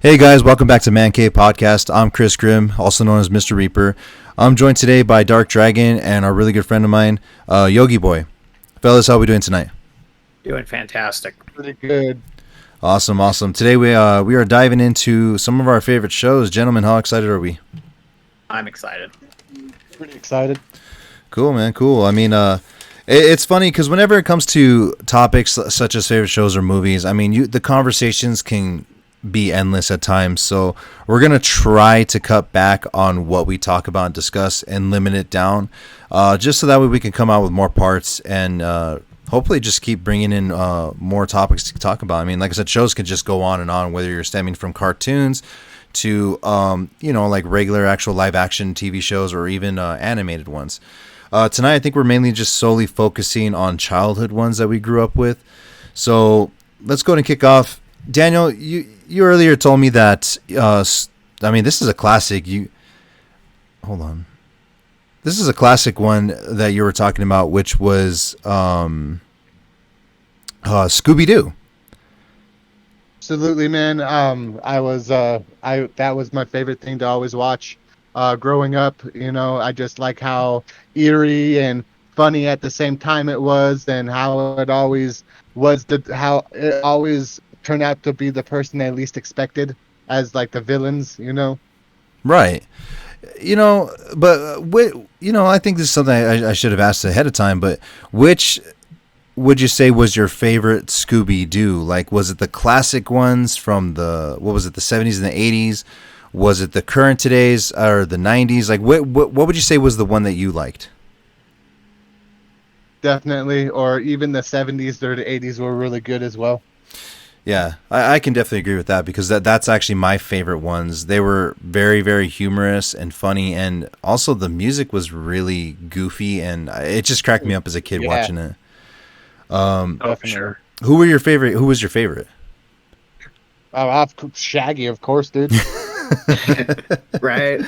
Hey guys, welcome back to Mancave Podcast. I'm Chris Grimm, also known as Mr.REAPER. I'm joined today by Dark Dragon and our really good friend of mine, Yogi Boy. Fellas, how are we doing tonight? Doing fantastic. Pretty good. Awesome. Today we are diving into some of our favorite shows. Gentlemen, how excited are we? I'm excited. Pretty excited. Cool, man. Cool. I mean, it's funny because whenever it comes to topics such as favorite shows or movies, I mean, the conversations can be endless at times, so we're gonna try to cut back on what we talk about and discuss and limit it down, just so that way we can come out with more parts and hopefully just keep bringing in more topics to talk about. I mean, like I said, shows can just go on and on, whether you're stemming from cartoons to like regular actual live action TV shows or even animated ones. Tonight I think we're mainly just solely focusing on childhood ones that we grew up with, so let's go ahead and kick off. Daniel, you earlier told me that, I mean, this is a classic. Hold on. This is a classic one that you were talking about, which was Scooby-Doo. Absolutely, man. That was my favorite thing to always watch. Growing up, I just like how eerie and funny at the same time it was, and how it always turned out to be the person they least expected as like the villains, Right. But I think this is something I should have asked ahead of time, but which would you say was your favorite Scooby-Doo? Like, was it the classic ones from the 70s and the 80s? Was it the current today's or the 90s? Like, what would you say was the one that you liked? Definitely, or even the 70s or the 80s were really good as well. Yeah, I can definitely agree with that, because that's actually my favorite ones. They were very, very humorous and funny, and also the music was really goofy, and it just cracked me up as a kid watching it. For sure. Who was your favorite? Shaggy, of course, dude. Right?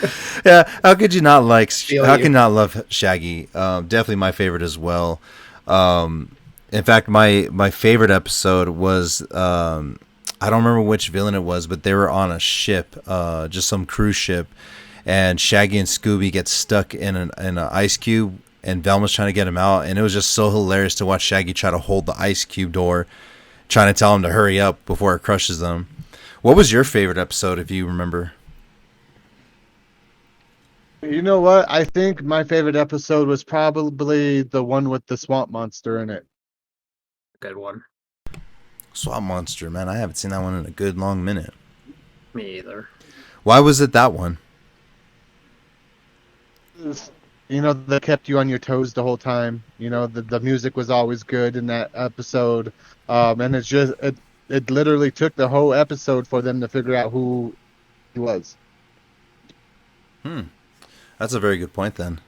Yeah, how could you not love Shaggy? Definitely my favorite as well. In fact, my favorite episode was, I don't remember which villain it was, but they were on a ship, just some cruise ship, and Shaggy and Scooby get stuck in an ice cube, and Velma's trying to get him out, and it was just so hilarious to watch Shaggy try to hold the ice cube door, trying to tell him to hurry up before it crushes them. What was your favorite episode, if you remember? You know what? I think my favorite episode was probably the one with the swamp monster in it. Good one. Swamp Monster, man. I haven't seen that one in a good long minute. Me either. Why was it that one? They kept you on your toes the whole time. The music was always good in that episode. And it literally took the whole episode for them to figure out who he was. That's a very good point then.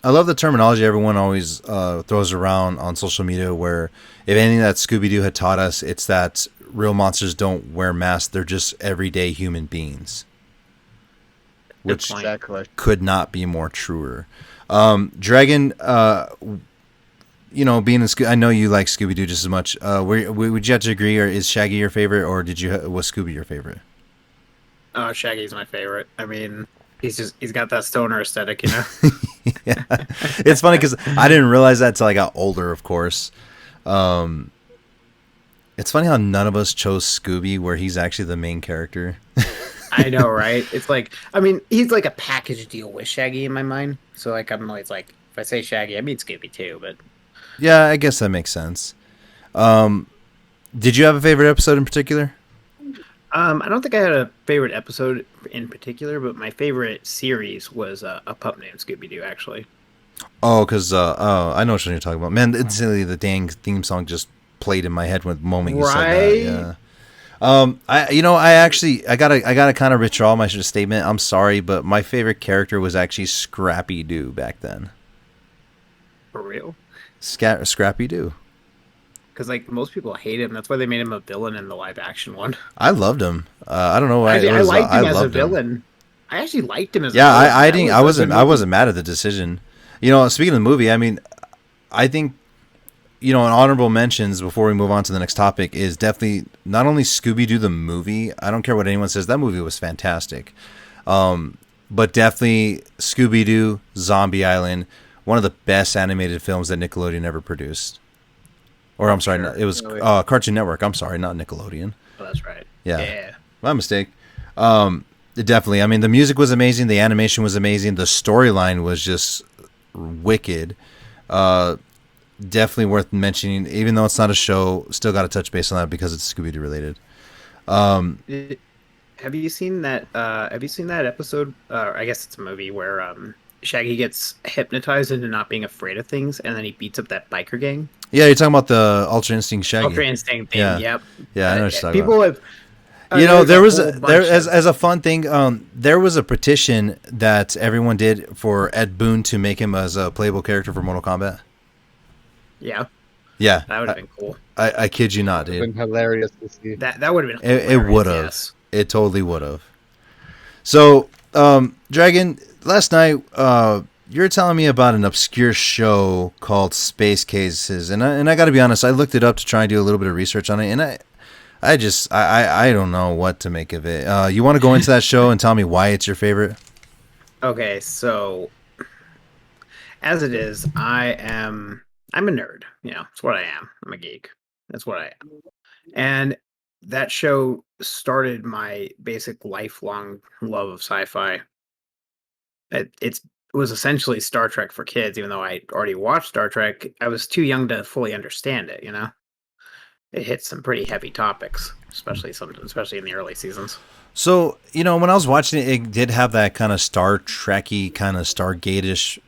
I love the terminology everyone always throws around on social media, where if anything that Scooby-Doo had taught us, it's that real monsters don't wear masks. They're just everyday human beings. Which could not be more truer. Dragon, being I know you like Scooby-Doo just as much. Would you have to agree, or is Shaggy your favorite, or was Scooby your favorite? Oh, Shaggy's my favorite. I mean, he's got that stoner aesthetic, Yeah. It's funny because I didn't realize that till I got older, of course. It's funny how none of us chose Scooby, where he's actually the main character. I know, right? It's like, I mean, he's like a package deal with Shaggy in my mind. So, like, I'm always like, if I say Shaggy, I mean Scooby too, but... Yeah, I guess that makes sense. Did you have a favorite episode in particular? I don't think I had a favorite episode in particular, but my favorite series was A Pup Named Scooby-Doo, actually. Oh, because I know what you're talking about. Man, instantly the dang theme song just played in my head with the moment you said that. Yeah. I gotta kind of withdraw my statement. I'm sorry, but my favorite character was actually Scrappy Doo back then. For real. Scrappy Doo. Because like most people hate him. That's why they made him a villain in the live action one. I loved him. I don't know why it Actually, I was. liked I him as a loved him. villain. I actually liked him as a Yeah, villain. I That didn't. was I a wasn't. good I movie. wasn't mad at the decision. Speaking of the movie, I mean, I think an honorable mentions before we move on to the next topic is definitely not only Scooby Doo the movie. I don't care what anyone says. That movie was fantastic. But definitely Scooby Doo, Zombie Island, one of the best animated films that Nickelodeon ever produced. Or I'm sorry, Sure. it was Cartoon Network. I'm sorry, not Nickelodeon. Oh, that's right. Yeah, Yeah. my mistake. Definitely. I mean, the music was amazing. The animation was amazing. The storyline was just wicked. Definitely worth mentioning. Even though it's not a show, still got to touch base on that because it's Scooby Doo related. Have you seen that? Have you seen that episode? I guess it's a movie where Shaggy gets hypnotized into not being afraid of things, and then he beats up that biker gang. Yeah, you're talking about the Ultra Instinct Shaggy. Ultra Instinct thing. Yeah. Yep. Yeah, I know what you're talking People about. have. There was whole there bunch as a fun thing. There was a petition that everyone did for Ed Boon to make him as a playable character for Mortal Kombat. Yeah, Yeah, that would have been cool. I kid you not, It's dude. been hilarious to see. That would have been. It would have. Yes. It totally would have. So, Dragon, last night you were telling me about an obscure show called Space Cases, and I got to be honest, I looked it up to try and do a little bit of research on it, and I don't know what to make of it. You want to go into that show and tell me why it's your favorite? Okay, so as it is, I'm a nerd. It's what I am. I'm a geek. That's what I am. And that show started my basic lifelong love of sci-fi. It was essentially Star Trek for kids, even though I already watched Star Trek. I was too young to fully understand it. It hits some pretty heavy topics, especially in the early seasons. So, when I was watching it, it did have that kind of Star Trek-y, kind of Stargate-ish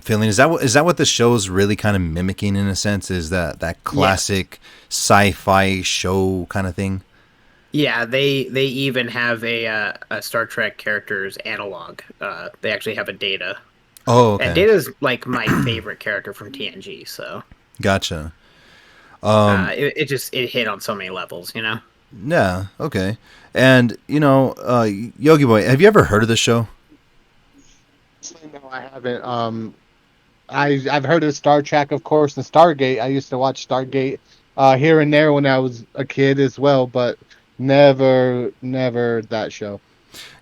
feeling. Is that what the show's really kind of mimicking in a sense? Is that classic sci-fi show kind of thing? Yeah, they even have a Star Trek character's analog. They actually have a Data, Oh, okay. and Data's like my favorite character from TNG. So Gotcha. it hit on so many levels. Yeah, okay. And, Yogi Boy, have you ever heard of the show? No, I haven't. I've heard of Star Trek, of course, and Stargate. I used to watch Stargate here and there when I was a kid as well, but never that show.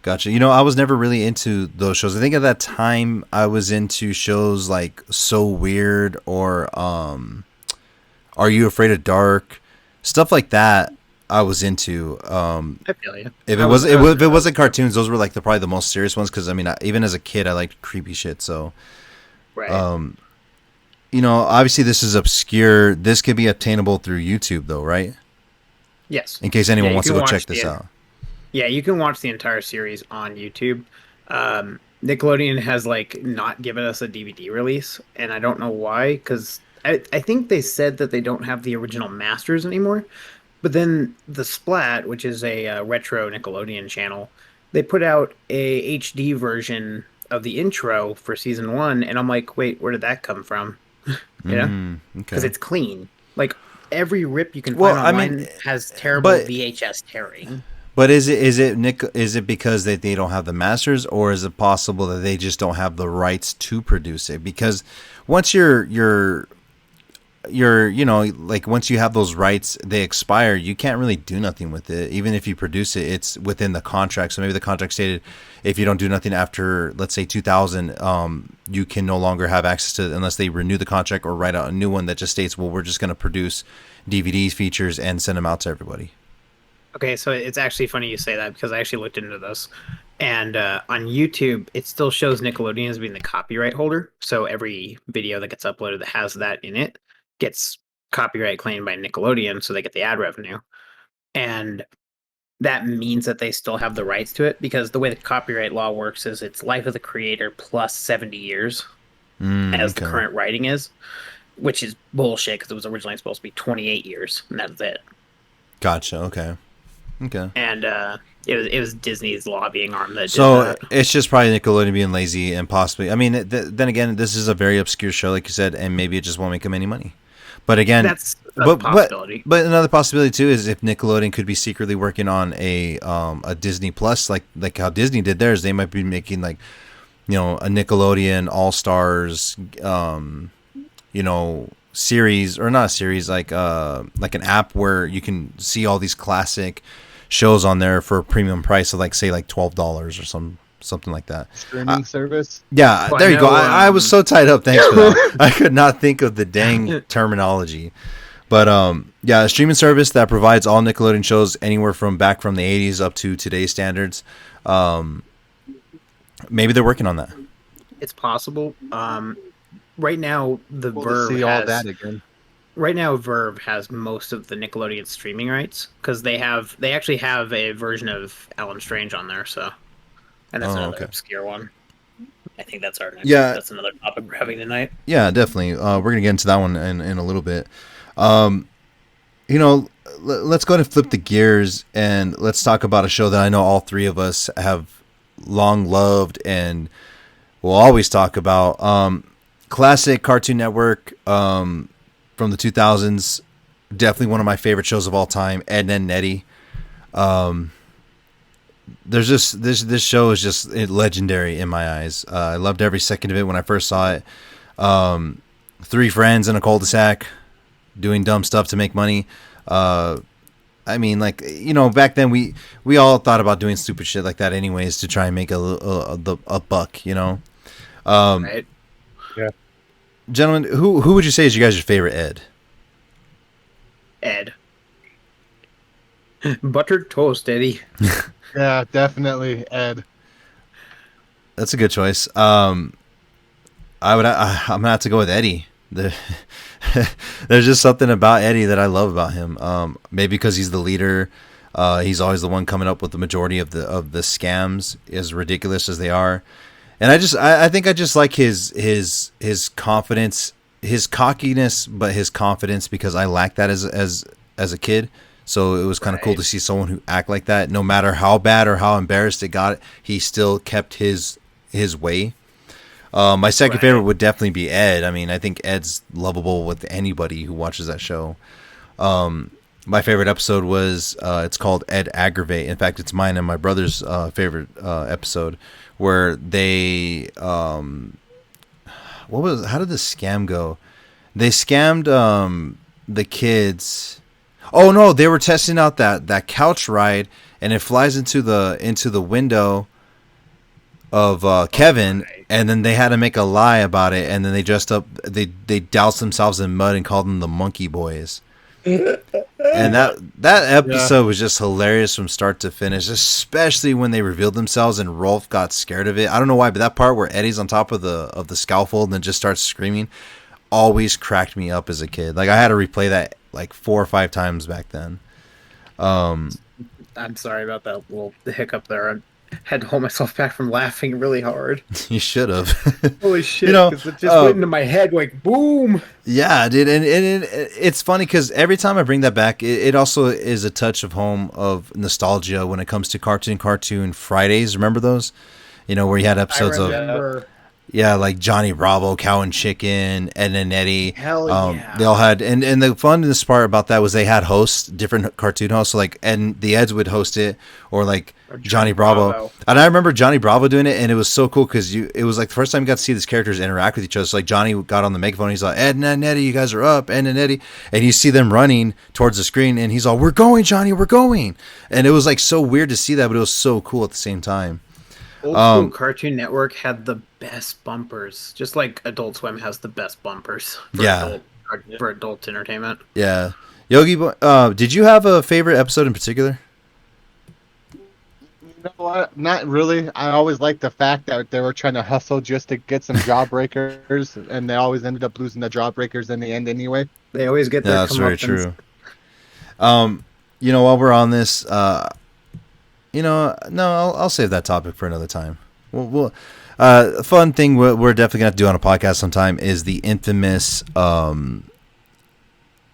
Gotcha. I was never really into those shows. I think at that time I was into shows like So Weird or Are You Afraid of Dark? Stuff like that I was into. I feel you. If it wasn't cartoons, those were like probably the most serious ones because even as a kid I liked creepy shit. So Right. Obviously this is obscure. This could be obtainable through YouTube though, right? Yes. In case anyone Yeah, you wants to can go check watch this out. Yeah, you can watch the entire series on YouTube. Nickelodeon has not given us a DVD release, and I don't know why, because I think they said that they don't have the original masters anymore. But then the Splat, which is a retro Nickelodeon channel, they put out a HD version of the intro for season 1, and I'm like, wait, where did that come from? Okay. Because it's clean. Like every rip you can Well, find I online mean, has terrible but- VHS tearing. But is it because they don't have the masters, or is it possible that they just don't have the rights to produce it? Because once you're once you have those rights, they expire. You can't really do nothing with it. Even if you produce it, it's within the contract. So maybe the contract stated if you don't do nothing after, let's say 2000, you can no longer have access to it unless they renew the contract or write out a new one that just states, well, we're just going to produce DVDs, features, and send them out to everybody. Okay, so it's actually funny you say that because I actually looked into this. And on YouTube, it still shows Nickelodeon as being the copyright holder. So every video that gets uploaded that has that in it gets copyright claimed by Nickelodeon, so they get the ad revenue. And that means that they still have the rights to it because the way the copyright law works is it's life of the creator plus 70 years as the current writing is, which is bullshit because it was originally supposed to be 28 years, and that's it. Gotcha. Okay. Okay. and it was Disney's lobbying arm that did So that. it's just probably Nickelodeon being lazy and possibly. I mean, then again, this is a very obscure show, like you said, and maybe it just won't make them any money. But again, That's a but but possibility. but another possibility too is if Nickelodeon could be secretly working on a Disney Plus, like how Disney did theirs, they might be making like a Nickelodeon All Stars series, or not a series, like an app where you can see all these classic shows on there for a premium price of like say like $12 or something like that. Streaming service. Yeah, Well, there you go. I was so tied up. Thanks for that. I could not think of the dang terminology. But yeah, a streaming service that provides all Nickelodeon shows anywhere from back from the 80s up to today's standards. Maybe they're working on that. It's possible. Right now, the We'll Verve see all has, that again. right now Verve has most of the Nickelodeon streaming rights because they actually have a version of Alan Strange on there. So, and that's another okay. obscure one. I think that's our next. Yeah. That's another topic we're having tonight. Yeah, definitely. We're gonna get into that one in a little bit. Let's go ahead and flip the gears and let's talk about a show that I know all three of us have long loved and will always talk about. Classic Cartoon Network from the 2000s. Definitely one of my favorite shows of all time. Ed, Edd n Eddy. There's just this show is just legendary in my eyes. I loved every second of it when I first saw it. Three friends in a cul-de-sac doing dumb stuff to make money. I mean, like, back then we all thought about doing stupid shit like that anyways to try and make a buck, Right. Yeah. Gentlemen, who would you say is you guys' favorite Ed? Ed. Buttered toast, Eddie. Yeah, definitely Ed. That's a good choice. I'm gonna have to go with Eddie. There's just something about Eddie that I love about him. Maybe because he's the leader. He's always the one coming up with the majority of the scams, as ridiculous as they are. And I think I just like his confidence, his cockiness, but his confidence, because I lacked that as a kid. So it was kind of cool to see someone who act like that. No matter how bad or how embarrassed it got, he still kept his way. My second favorite would definitely be Ed. I mean, I think Ed's lovable with anybody who watches that show. My favorite episode was it's called Ed Aggravate. In fact, it's mine and my brother's favorite episode, where they how did the scam go? They scammed the kids. Oh no, they were testing out that couch ride, and it flies into the window of Kevin, and then they had to make a lie about it, and then they dressed up. They doused themselves in mud and called them the Monkey Boys. And that episode was just hilarious from start to finish, especially when they revealed themselves and Rolf got scared of it. I don't know why, but that part where Eddie's on top of the scaffold and then just starts screaming always cracked me up as a kid. Like, I had to replay that like 4 or 5 times back then. I'm sorry about that little hiccup there. I had to hold myself back from laughing really hard. You should have. Holy shit! Because it just went into my head like boom. Yeah, dude, and it's funny because every time I bring that back, it also is a touch of home of nostalgia when it comes to Cartoon Fridays. Remember those? Where you had episodes of like Johnny Bravo, Cow and Chicken, Ed and Eddie. Hell yeah. They all had, and the funnest part about that was they had hosts, different cartoon hosts. So like, and the Eds would host it, or like Johnny Bravo. And I remember Johnny Bravo doing it, and it was so cool because it was like the first time you got to see these characters interact with each other. So like Johnny got on the megaphone, he's like, Ed and Eddie, you guys are up, Ed and Eddie, and you see them running towards the screen, and he's all, we're going, Johnny, we're going. And it was like so weird to see that, but it was so cool at the same time. Old school Cartoon Network had the best bumpers, just like Adult Swim has the best bumpers for adult entertainment. Yeah. Yogi, did you have a favorite episode in particular? You know what? Not really. I always liked the fact that they were trying to hustle just to get some jawbreakers, and they always ended up losing the jawbreakers in the end anyway. They always get their that's very true. While we're on this, no, I'll save that topic for another time. A fun thing we're definitely gonna have to do on a podcast sometime is the infamous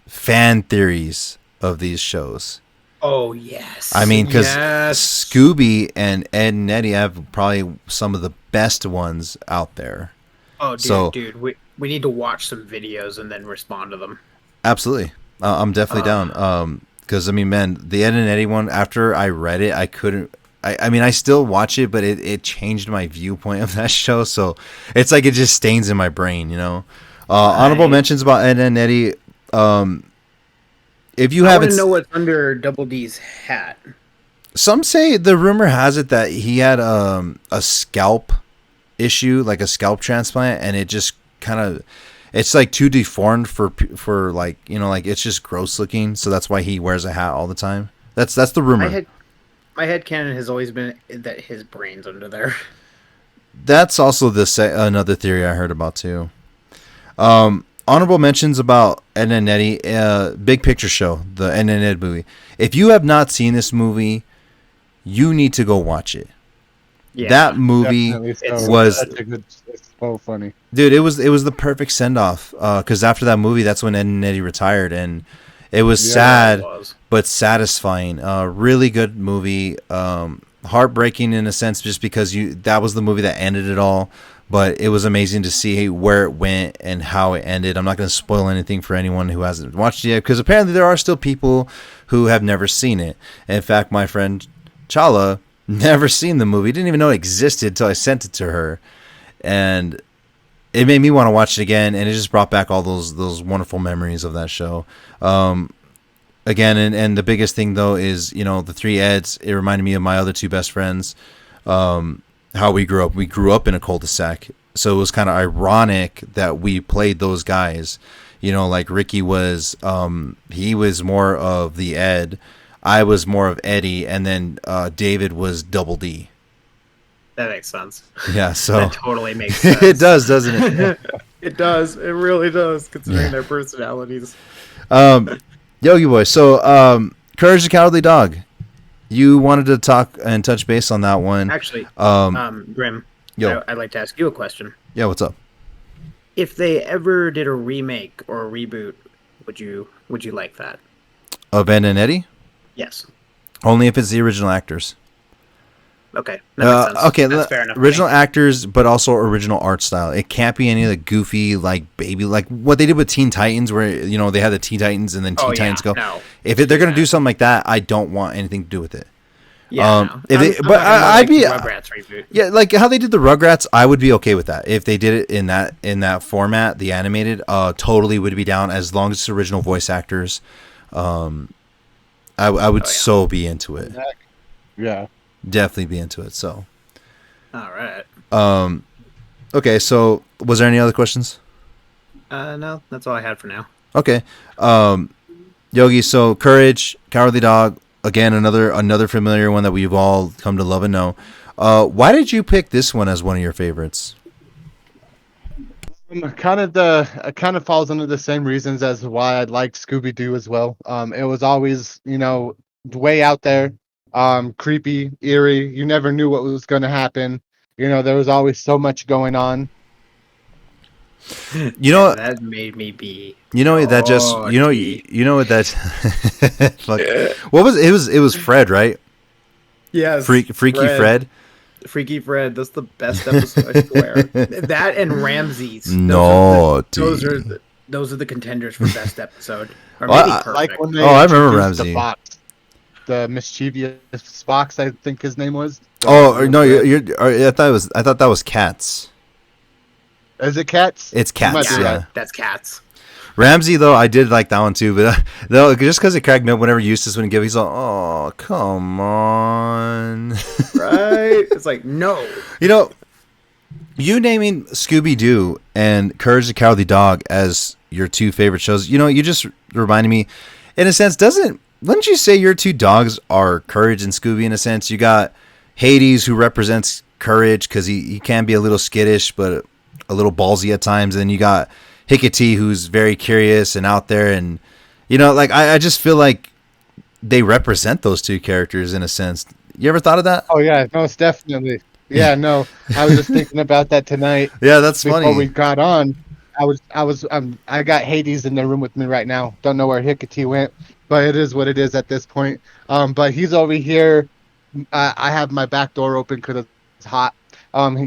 fan theories of these shows. Oh yes. I mean, because yes. Scooby and Ed and Eddie have probably some of the best ones out there. Oh, So dude, we need to watch some videos and then respond to them. absolutely, I'm definitely Uh, down. Because I mean, man, the Ed and Eddie one. After I read it, I couldn't. I mean, I still watch it, but it changed my viewpoint of that show. So it's like it just stains in my brain, you know. Honorable I mentions about Ed and Eddie. Um, if you I want haven't, to know what's under Double D's hat. some say the rumor has it that he had a scalp issue, like a scalp transplant, and it just kind of it's like too deformed for like, you know, like it's just gross looking, so that's why he wears a hat all the time. That's the My rumor. head my head canon has always been that his brain's under there. That's also another theory I heard about too. Honorable mentions about Ed and Eddie, Big Picture Show, the Ed and Ed movie. If you have not seen this movie, you need to go watch it. Yeah. That movie Definitely It's was, such a good. It's so funny. dude. It was the perfect send off. Because after that movie, that's when Ed and Eddie retired, and it was Yeah, sad it was. but satisfying. Really good movie. Heartbreaking in a sense, just because that was the movie that ended it all. But it was amazing to see where it went and how it ended. I'm not going to spoil anything for anyone who hasn't watched it yet, because apparently there are still people who have never seen it. In fact, my friend Chala never seen the movie. Didn't even know it existed until I sent it to her, and it made me want to watch it again. And it just brought back all those wonderful memories of that show. Again, and the biggest thing though is, you know, the three Eds. It reminded me of my other two best friends. How we grew up. We grew up in a cul-de-sac, so it was kind of ironic that we played those guys. You know, like Ricky was, he was more of the Ed, I was more of Eddie, and then David was Double D. That makes sense. Yeah, so That totally makes sense. it does, doesn't it? It does. It really does, considering Yeah. their personalities. Yogi Boy. So, Courage the Cowardly Dog. You wanted to talk and touch base on that one. Actually, Grim, Yo. I'd like to ask you a question. Yeah, what's up? If they ever did a remake or a reboot, would you like that? Of Ed and Eddie? Yes. Only if it's the original actors. Okay. That makes sense. Okay, That's fair enough. original actors, but also original art style. It can't be any of the goofy, like baby, like what they did with Teen Titans, where, you know, they had the Teen Titans and then Teen Titans go. No. If they're gonna do something like that, I don't want anything to do with it. Yeah. No. if they- I'm but talking about, I'd be- the Rugrats reboot. Yeah, like how they did the Rugrats, I would be okay with that. If they did it in that format, the animated, totally would be down, as long as it's original voice actors. I would so be into it. Yeah. Definitely be into it. So. All right. Okay, so was there any other questions? No, that's all I had for now. Okay. Yogi, so Courage, Cowardly Dog, again, another familiar one that we've all come to love and know. Why did you pick this one as one of your favorites? Kind of falls under the same reasons as why I liked Scooby Doo as well. It was always, you know, way out there, creepy, eerie. You never knew what was going to happen. You know, there was always so much going on. You know, That made me be. you know that just you know naughty. you know what that. Fuck. What was it? Was Fred, right? Yes. Freaky Fred. Freaky Fred. That's the best episode, I swear. That and Ramses. Naughty. Those are the contenders for best episode. Or Well, maybe I- perfect. Like when they I remember introduced Ramsey. the box, the mischievous box, I think his name was. Oh no, I thought that was Cats. Is it Cats? It's You might Cats. be Yeah. right. That's Cats. Ramsey, though, I did like that one too, but though just because it cracked me up whenever Eustace wouldn't give, he's like, "Oh, come on!" Right? It's like, no. You know, you naming Scooby Doo and Courage the Cowardly Dog as your two favorite shows, you know, you just reminded me, in a sense, wouldn't you say your two dogs are Courage and Scooby in a sense? You got Hades, who represents courage because he can be a little skittish, but a little ballsy at times. And then you got Hickory, who's very curious and out there. And, you know, like, I just feel like they represent those two characters in a sense. You ever thought of that? Oh yeah, no, it's definitely. Yeah, no, I was just thinking about that tonight Yeah, that's before funny. we got on. I got Hades in the room with me right now. Don't know where Hickory went, but it is what it is at this point. But he's over here. I have my back door open because it's hot.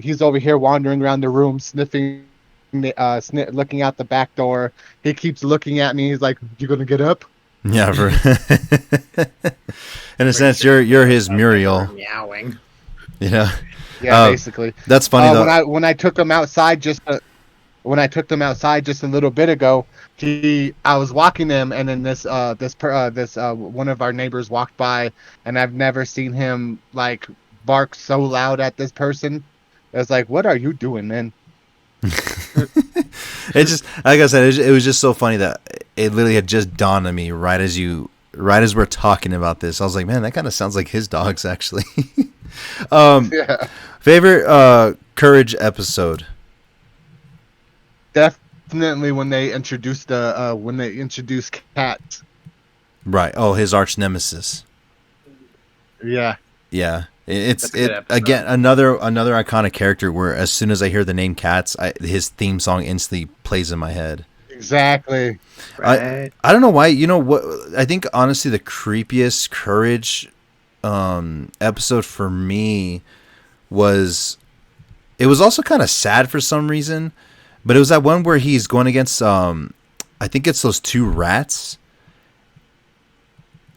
He's over here wandering around the room, sniffing, looking out the back door. He keeps looking at me. He's like, "You gonna get up?" Yeah, in a Pretty sense, sure you're his something Muriel. or meowing. You know, Yeah, basically. that's funny though. When I took him outside when I took them outside just a little bit ago, I was walking them, and then this one of our neighbors walked by, and I've never seen him like bark so loud at this person. I was like, "What are you doing, man?" It just, like I said, it was just so funny that it literally had just dawned on me right as we're talking about this. I was like, man, that kind of sounds like his dogs actually. Yeah, Favorite Courage episode? definitely when they introduced Cat. Right. Oh, his arch nemesis. Yeah, Yeah. That's a good episode. Again, another iconic character where as soon as I hear the name Cats, his theme song instantly plays in my head. exactly. Right. I don't know why. You know what? I think honestly the creepiest Courage episode for me was, it was also kind of sad for some reason, but it was that one where he's going against I think it's those two rats.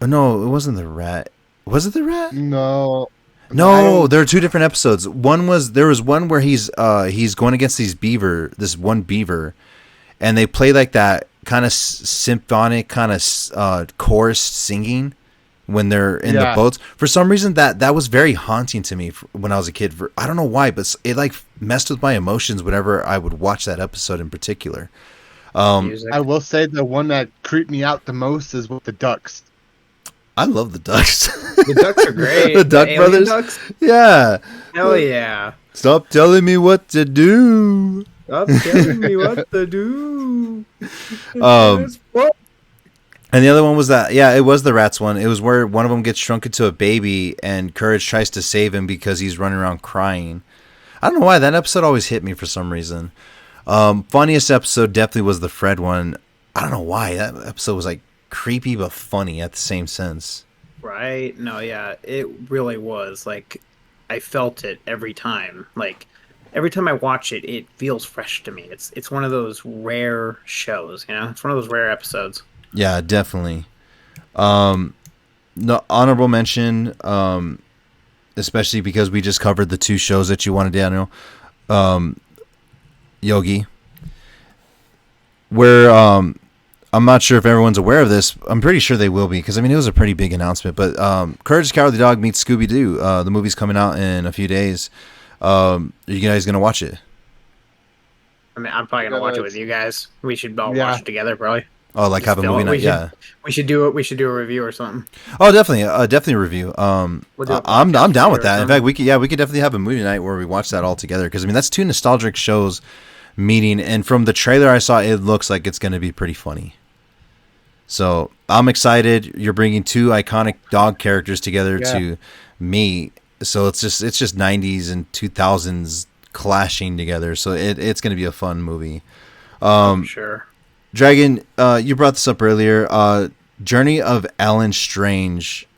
Oh, no, it wasn't the rat. Was it the rat? No, No, there are two different episodes. There was one where he's going against this one beaver, and they play like that kind of symphonic kind of chorus singing when they're in the boats. For some reason that was very haunting to me when I was a kid. I don't know why, but it like messed with my emotions whenever I would watch that episode in particular. Music. I will say the one that creeped me out the most is with the ducks. I love the ducks. The ducks are great. The Duck alien Brothers. Ducks? Yeah. Hell yeah. Stop telling me what to do. Stop telling me what to do. And the other one was it was the rats one. It was where one of them gets shrunk into a baby and Courage tries to save him because he's running around crying. I don't know why that episode always hit me for some reason. Funniest episode definitely was the Fred one. I don't know why that episode was like creepy but funny at the same sense. Right? No, yeah, it really was. Like, I felt it every time. Like, every time I watch it, it feels fresh to me. It's one of those rare shows, you know? It's one of those rare episodes. Yeah, definitely. No honorable mention, especially because we just covered the two shows that you wanted, Daniel. Yogi, where I'm not sure if everyone's aware of this. I'm pretty sure they will be because I mean it was a pretty big announcement. But Courage the Cowardly Dog meets Scooby Doo. The movie's coming out in a few days. Are you guys gonna watch it? I mean, I'm probably gonna watch it with you guys. We should all watch it together, probably. Oh, like have a movie night? Yeah. We should do it. We should do a review or something. Oh, definitely, definitely a review. We'll do a I'm down with or that. In something. fact, we could definitely have a movie night where we watch that all together because I mean that's two nostalgic shows meeting, and from the trailer I saw, it looks like it's gonna be pretty funny. So I'm excited. You're bringing two iconic dog characters together to meet. So it's just 90s and 2000s clashing together. So it's going to be a fun movie. Sure. Dragon, you brought this up earlier. Journey of Alan Strange.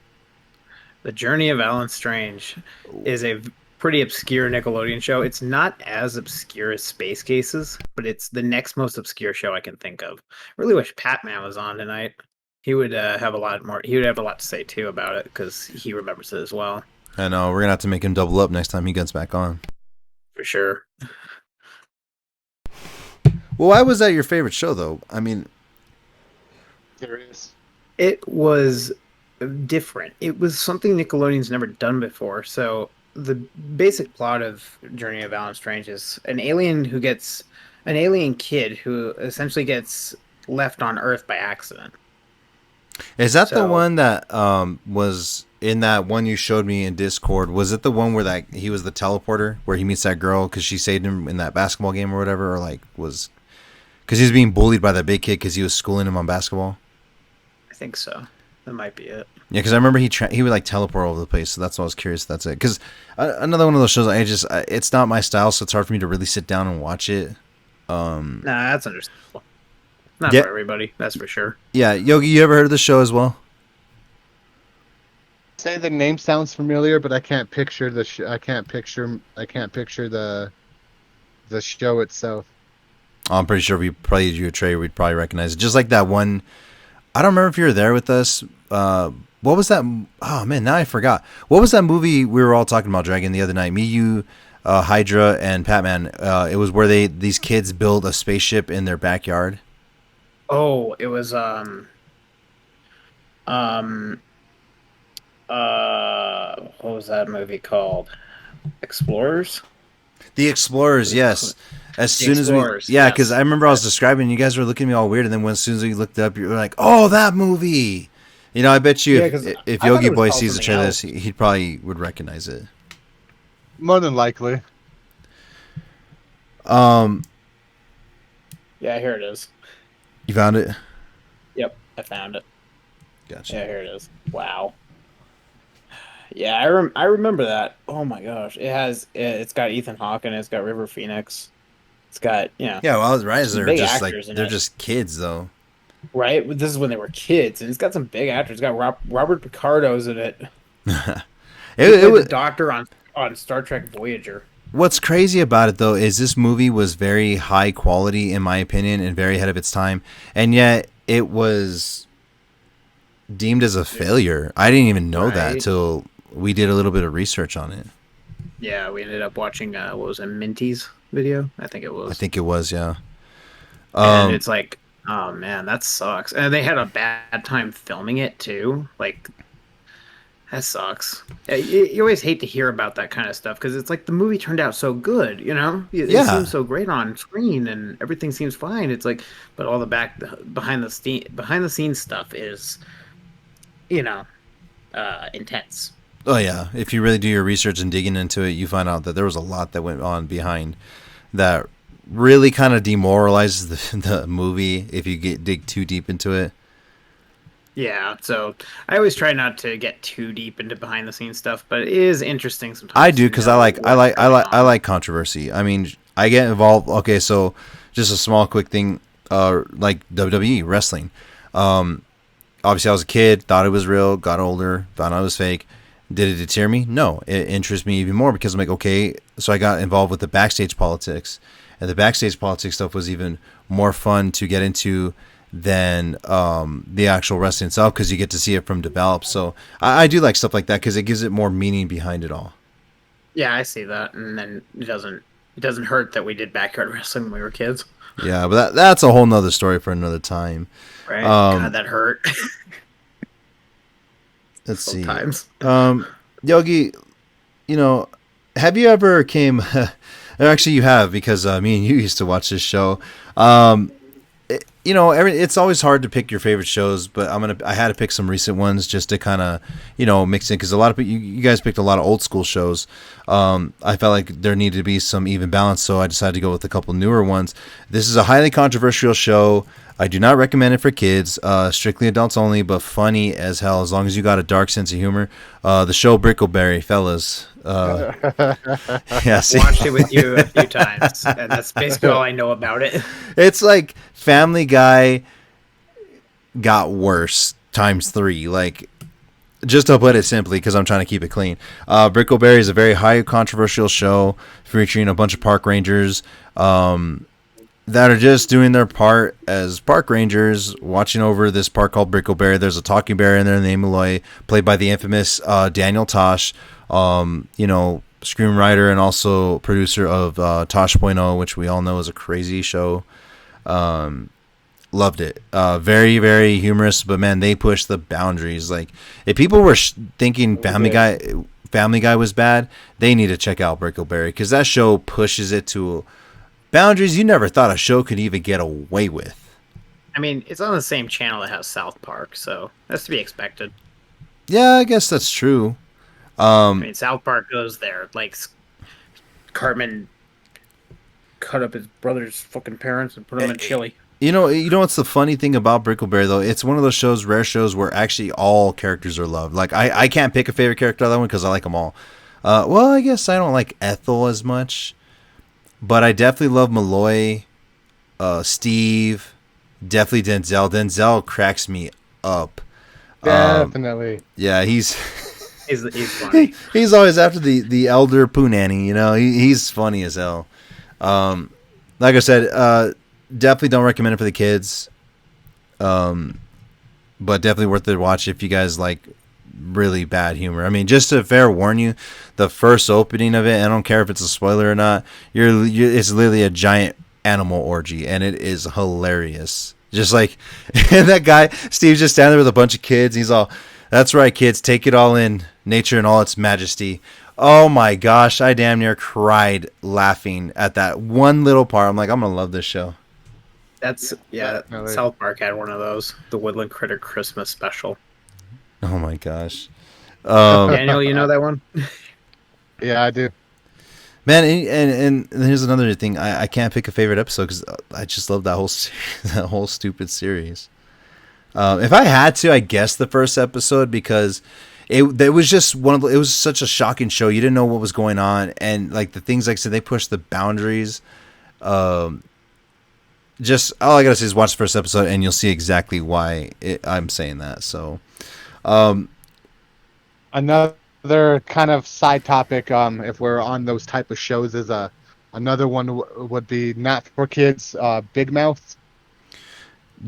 The Journey of Alan Strange is a pretty obscure Nickelodeon show. It's not as obscure as Space Cases, but it's the next most obscure show I can think of. I really wish Patman was on tonight. He would have a lot more. He would have a lot to say too about it because he remembers it as well. I know we're gonna have to make him double up next time he gets back on. For sure. Well, why was that your favorite show, though? I mean, There is. It was different. It was something Nickelodeon's never done before. So the basic plot of Journey of Alan Strange is an alien kid who essentially gets left on Earth by accident. is that the one that was in that one you showed me in Discord? Was it the one where that he was the teleporter, where he meets that girl because she saved him in that basketball game or whatever, or like was because he was being bullied by that big kid because he was schooling him on basketball? I think so. That might be it. Yeah, because I remember he would like teleport all over the place, so that's why I was curious. If that's it. Because another one of those shows, it's not my style, so it's hard for me to really sit down and watch it. Nah, that's understandable. Not Yeah, for everybody, that's for sure. yeah. Yogi, you ever heard of the show as well? Say the name sounds familiar, but I can't picture I can't picture the show itself. I'm pretty sure if we played you a trailer, we'd probably recognize it. Just like that one. I don't remember if you were there with us. What was that? Oh man, now I forgot. What was that movie we were all talking about, Dragon, the other night? Me, you, Hydra, and Patman. It was where these kids build a spaceship in their backyard. Oh, it was um what was that movie called? Explorers? The Explorers, yes. As The soon as we, Explorers, yeah, because I yes. remember I was describing, you guys were looking at me all weird, and then as soon as we looked up, you were like, "Oh, that movie." You know, I bet you Yeah, because if I thought Yogi it was Boy called sees the something trailer, else. he probably would recognize it. More than likely. Um, Yeah, here it is. you found it? Yep, I found it. Gotcha. Yeah, here it is. Wow. Yeah, I remember that. Oh my gosh, it's got Ethan Hawke and it's got River Phoenix. It's got Yeah, well, I was right. some They're big just like actors in they're it, just kids, though. right? This is when they were kids, and it's got some big actors. It's got Robert Picardo's in it. it, He it played the was. Doctor on Star Trek Voyager. What's crazy about it though is this movie was very high quality in my opinion and very ahead of its time, and yet it was deemed as a failure. I didn't even know that Right. till we did a little bit of research on it. Yeah, we ended up watching what was it, Minty's video? I think it I was. think it was, yeah. And Um, it's like, oh man, that sucks. And they had a bad time filming it too. Like that sucks. You always hate to hear about that kind of stuff because it's like the movie turned out so good, you know? It yeah. seems so great on screen and everything seems fine. It's like, but all the behind the scenes stuff is, you know, intense. Oh yeah. If you really do your research and digging into it, you find out that there was a lot that went on behind that really kind of demoralizes the movie if you dig too deep into it. Yeah, so I always try not to get too deep into behind the scenes stuff, but it is interesting I sometimes do to because I know like I what's like I going like I on. like controversy. I mean, I get involved. Okay, so just a small quick thing, like WWE wrestling. Um, Obviously, I was a kid, thought it was real, got older, found out it was fake. Did it deter me? No, it interests me even more because I'm like, okay, so I got involved with the backstage politics, and the backstage politics stuff was even more fun to get into than the actual wrestling itself because you get to see it from develop. So I do like stuff like that because it gives it more meaning behind it all. Yeah, I see that, and then it doesn't hurt that we did backyard wrestling when we were kids, Yeah, but that's a whole nother story for another time. right? God, Um, that hurt let's see. sometimes. Yogi, you know, have you ever came? Actually, you have because me and you used to watch this show. You know, it's always hard to pick your favorite shows, but I had to pick some recent ones just to kind of, mix in because a lot of you guys picked a lot of old school shows. I felt like there needed to be some even balance, so I decided to go with a couple newer ones. This is a highly controversial show. I do not recommend it for kids. Strictly adults only, but funny as hell as long as you got a dark sense of humor. The show Brickleberry, fellas. Yeah, see, Watched it with you a few times, and that's basically all I know about it. it's like Family Guy got worse times 3. Like, just to put it simply, because I'm trying to keep it clean. Brickleberry is a very high controversial show featuring a bunch of park rangers that are just doing their part as park rangers, watching over this park called Brickleberry. There's a talking bear in there named Malloy, played by the infamous Daniel Tosh, screenwriter and also producer of Tosh.0, which we all know is a crazy show. Loved it. Very, very humorous, but man, they pushed the boundaries. Like, if people were thinking Family Guy was bad, they need to check out Brickleberry because that show pushes it to boundaries you never thought a show could even get away with. I mean, it's on the same channel that has South Park, so that's to be expected. Yeah, I guess that's true. I mean, South Park goes there. Like, Cartman cut up his brother's fucking parents and put them in chili. You know what's the funny thing about Brickleberry though? It's one of those rare shows where actually all characters are loved. Like I can't pick a favorite character out of that one because I like them all. Well, I guess I don't like Ethel as much, but I definitely love Malloy, Steve, Definitely Denzel. Denzel cracks me up. Definitely. Yeah, he's He's funny. he's always after the elder poo nanny. You know, he's funny as hell. Like I said, definitely don't recommend it for the kids. But definitely worth the watch if you guys like really bad humor. I mean, just to fair warn you, the first opening of it, I don't care if it's a spoiler or not, it's literally a giant animal orgy, and it is hilarious. Just like, and that guy, Steve's just standing there with a bunch of kids. He's all, that's right, kids, take it all in, nature in all its majesty. Oh my gosh, I damn near cried laughing at that one little part. I'm like, I'm going to love this show. That's Definitely. South Park had one of those, the Woodland Critter Christmas special. Oh my gosh. Daniel, you know that one? Yeah, I do. Man, and here's another thing. I can't pick a favorite episode because I just love that whole that whole stupid series. If I had to, I guess the first episode because it was just it was such a shocking show. You didn't know what was going on, and like the things like I said, they pushed the boundaries. Just all I gotta say is watch the first episode, and you'll see exactly why I'm saying that. So, Another kind of side topic, if we're on those type of shows, is another one would be not for kids, Big Mouth.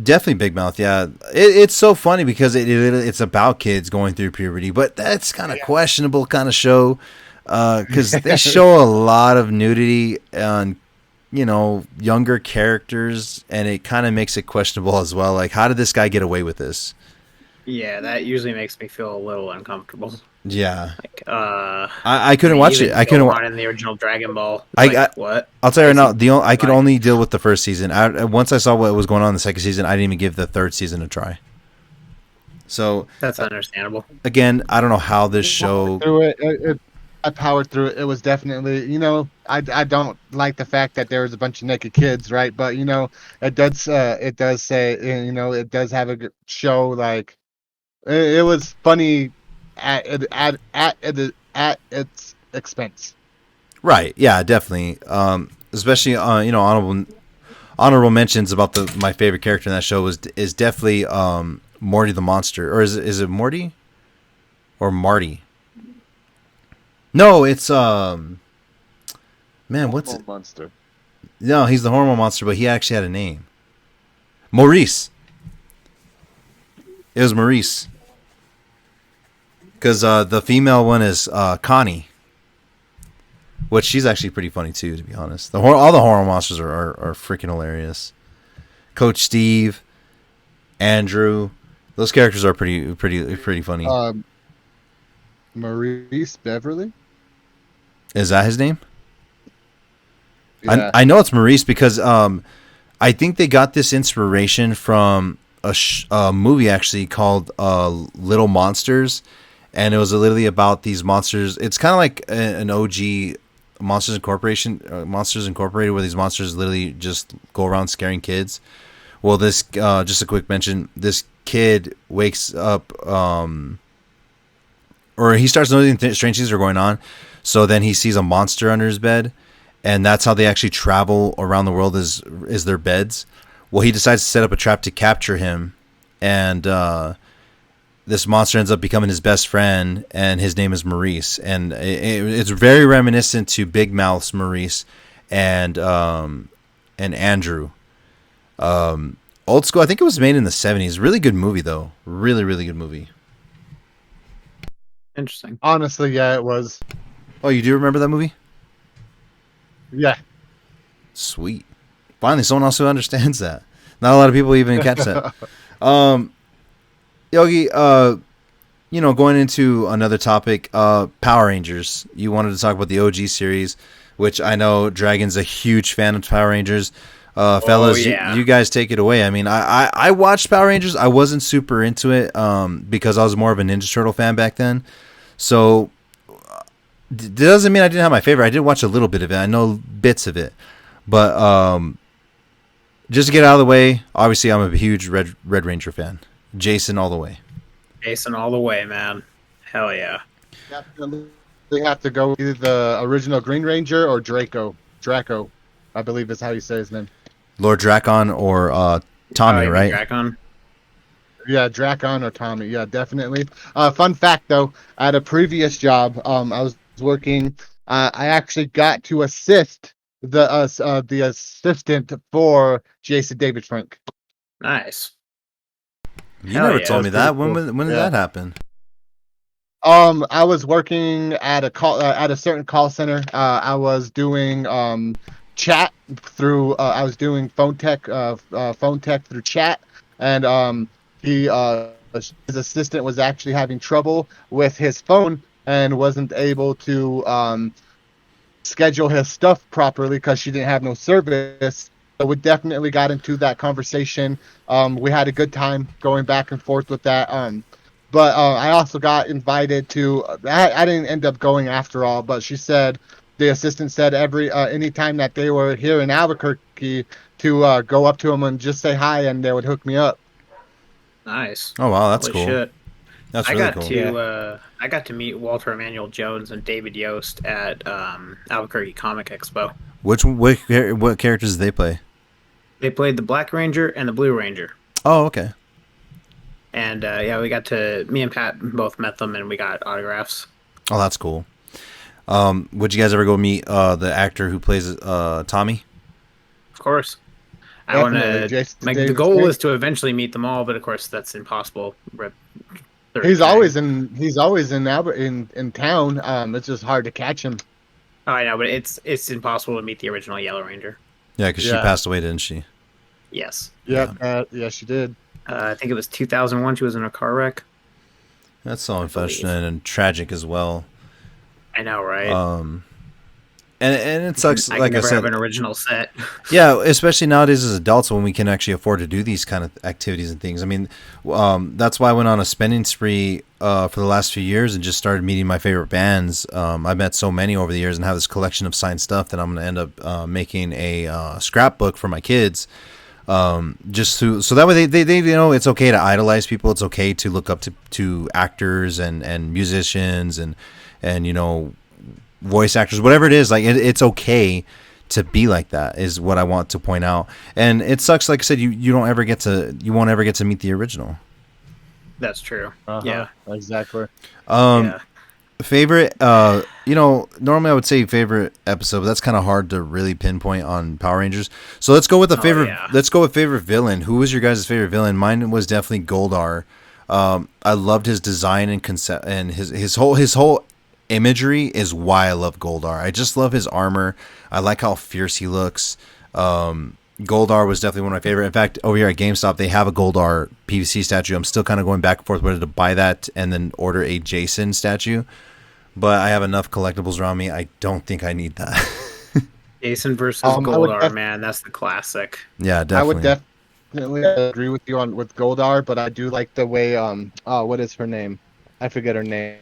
definitely Big Mouth. Yeah, it's so funny because it's about kids going through puberty, but that's kind of questionable kind of show because they show a lot of nudity on younger characters, and it kind of makes it questionable as well. Like, how did this guy get away with this? Yeah, that usually makes me feel a little uncomfortable. Yeah, Like, I couldn't watch it. I couldn't. in the original Dragon Ball. What? I'll tell you right now. I could only deal with the first season. Once I saw what was going on in the second season, I didn't even give the third season a try. So That's understandable. again, I don't know how this show. Through it, I powered through it. It was definitely, I don't like the fact that there was a bunch of naked kids, right? But it does say, it does have a good show. Like it was funny at its expense. Right? Yeah, definitely. Especially honorable mentions about my favorite character in that show is definitely Morty the monster, or is it Morty or Marty? No, it's man, what's it? Monster? No, he's the hormone monster, but he actually had a name. Maurice. It was Maurice. Because the female one is Connie, which she's actually pretty funny too, to be honest. All the hormone monsters are freaking hilarious. Coach Steve, Andrew, those characters are pretty funny. Maurice Beverly. Is that his name? Yeah. I know it's Maurice because I think they got this inspiration from a movie actually called Little Monsters, and it was literally about these monsters. It's kind of like an OG Monsters Incorporated, where these monsters literally just go around scaring kids. Well, this just a quick mention. This kid wakes up, or he starts noticing strange things are going on. So then he sees a monster under his bed, and that's how they actually travel around the world is their beds. Well, he decides to set up a trap to capture him, and this monster ends up becoming his best friend, and his name is Maurice, and it's very reminiscent to Big Mouth's Maurice and Andrew. Old school. I think it was made in the 70s. Really good movie though. Really, really good movie. Interesting. Honestly, yeah, it was. Oh, you do remember that movie? Yeah. Sweet. Finally, someone else who understands that. Not a lot of people even catch that. Yogi, going into another topic, Power Rangers. You wanted to talk about the OG series, which I know Dragon's a huge fan of Power Rangers. Fellas, yeah. you guys take it away. I mean, I watched Power Rangers. I wasn't super into it because I was more of a Ninja Turtle fan back then. So it doesn't mean I didn't have my favorite. I did watch a little bit of it. I know bits of it. But just to get out of the way, obviously I'm a huge Red Ranger fan. Jason all the way. Jason all the way, man. Hell yeah. They have to go either the original Green Ranger or Draco. I believe is how you say his name. Lord Dracon or Tommy, you mean right? Dracon? Yeah, Dracon or Tommy. Yeah, definitely. Fun fact though, at a previous job, I was working. I actually got to assist the assistant for Jason David Frank. Nice. You Hell never yeah. told That's me pretty that. cool. When did Yeah. that happen? I was working at a call at a certain call center. I was doing chat through. I was doing phone tech through chat, and he his assistant was actually having trouble with his phone and wasn't able to schedule his stuff properly because she didn't have no service. So we definitely got into that conversation. We had a good time going back and forth with that. But I also got invited to. I didn't end up going after all, but she said the assistant said every anytime that they were here in Albuquerque to go up to them and just say hi, and they would hook me up. Nice. Oh wow, that's Holy cool. shit. That's I really got cool. to I got to meet Walter Emmanuel Jones and David Yost at Albuquerque Comic Expo. What characters did they play? They played the Black Ranger and the Blue Ranger. Oh, okay. And yeah, we got to me and Pat both met them and we got autographs. Oh, that's cool. Would you guys ever go meet the actor who plays Tommy? Of course. I want Definitely, to. Jason The Davis goal Frank. is to eventually meet them all, but of course that's impossible. He's always in Albert in town. It's just hard to catch him. Oh, I know, but it's impossible to meet the original Yellow Ranger. Yeah, because she Yeah. passed away, didn't she? Yes. Yep. Yeah, she did. I think it was 2001. She was in a car wreck. That's so believe. unfortunate and tragic as well. I know, right? And it sucks. I Like can I never said, have an original set. yeah, especially nowadays as adults when we can actually afford to do these kind of activities and things. I mean, that's why I went on a spending spree for the last few years and just started meeting my favorite bands. I've met so many over the years and have this collection of signed stuff that I'm going to end up making a scrapbook for my kids. Just so that way they you know it's okay to idolize people. It's okay to look up to actors and musicians and you know voice actors, whatever it is. Like it's okay to be like that is what I want to point out. And it sucks, like I said, you won't ever get to meet the original. That's true. Uh-huh. Yeah. Exactly. Yeah. Favorite, you know, normally I would say favorite episode, but that's kind of hard to really pinpoint on Power Rangers. So let's go with Let's go with favorite villain. Who was your guys' favorite villain? Mine was definitely Goldar. I loved his design and concept, and his whole imagery is why I love Goldar. I just love his armor. I like how fierce he looks. Goldar was definitely one of my favorite. In fact, over here at GameStop, they have a Goldar PVC statue. I'm still kind of going back and forth whether to buy that and then order a Jason statue. But I have enough collectibles around me. I don't think I need that. Jason versus I would Goldar, man, that's the classic. Yeah, definitely. I would definitely agree with you with Goldar, but I do like the way what is her name? I forget her name.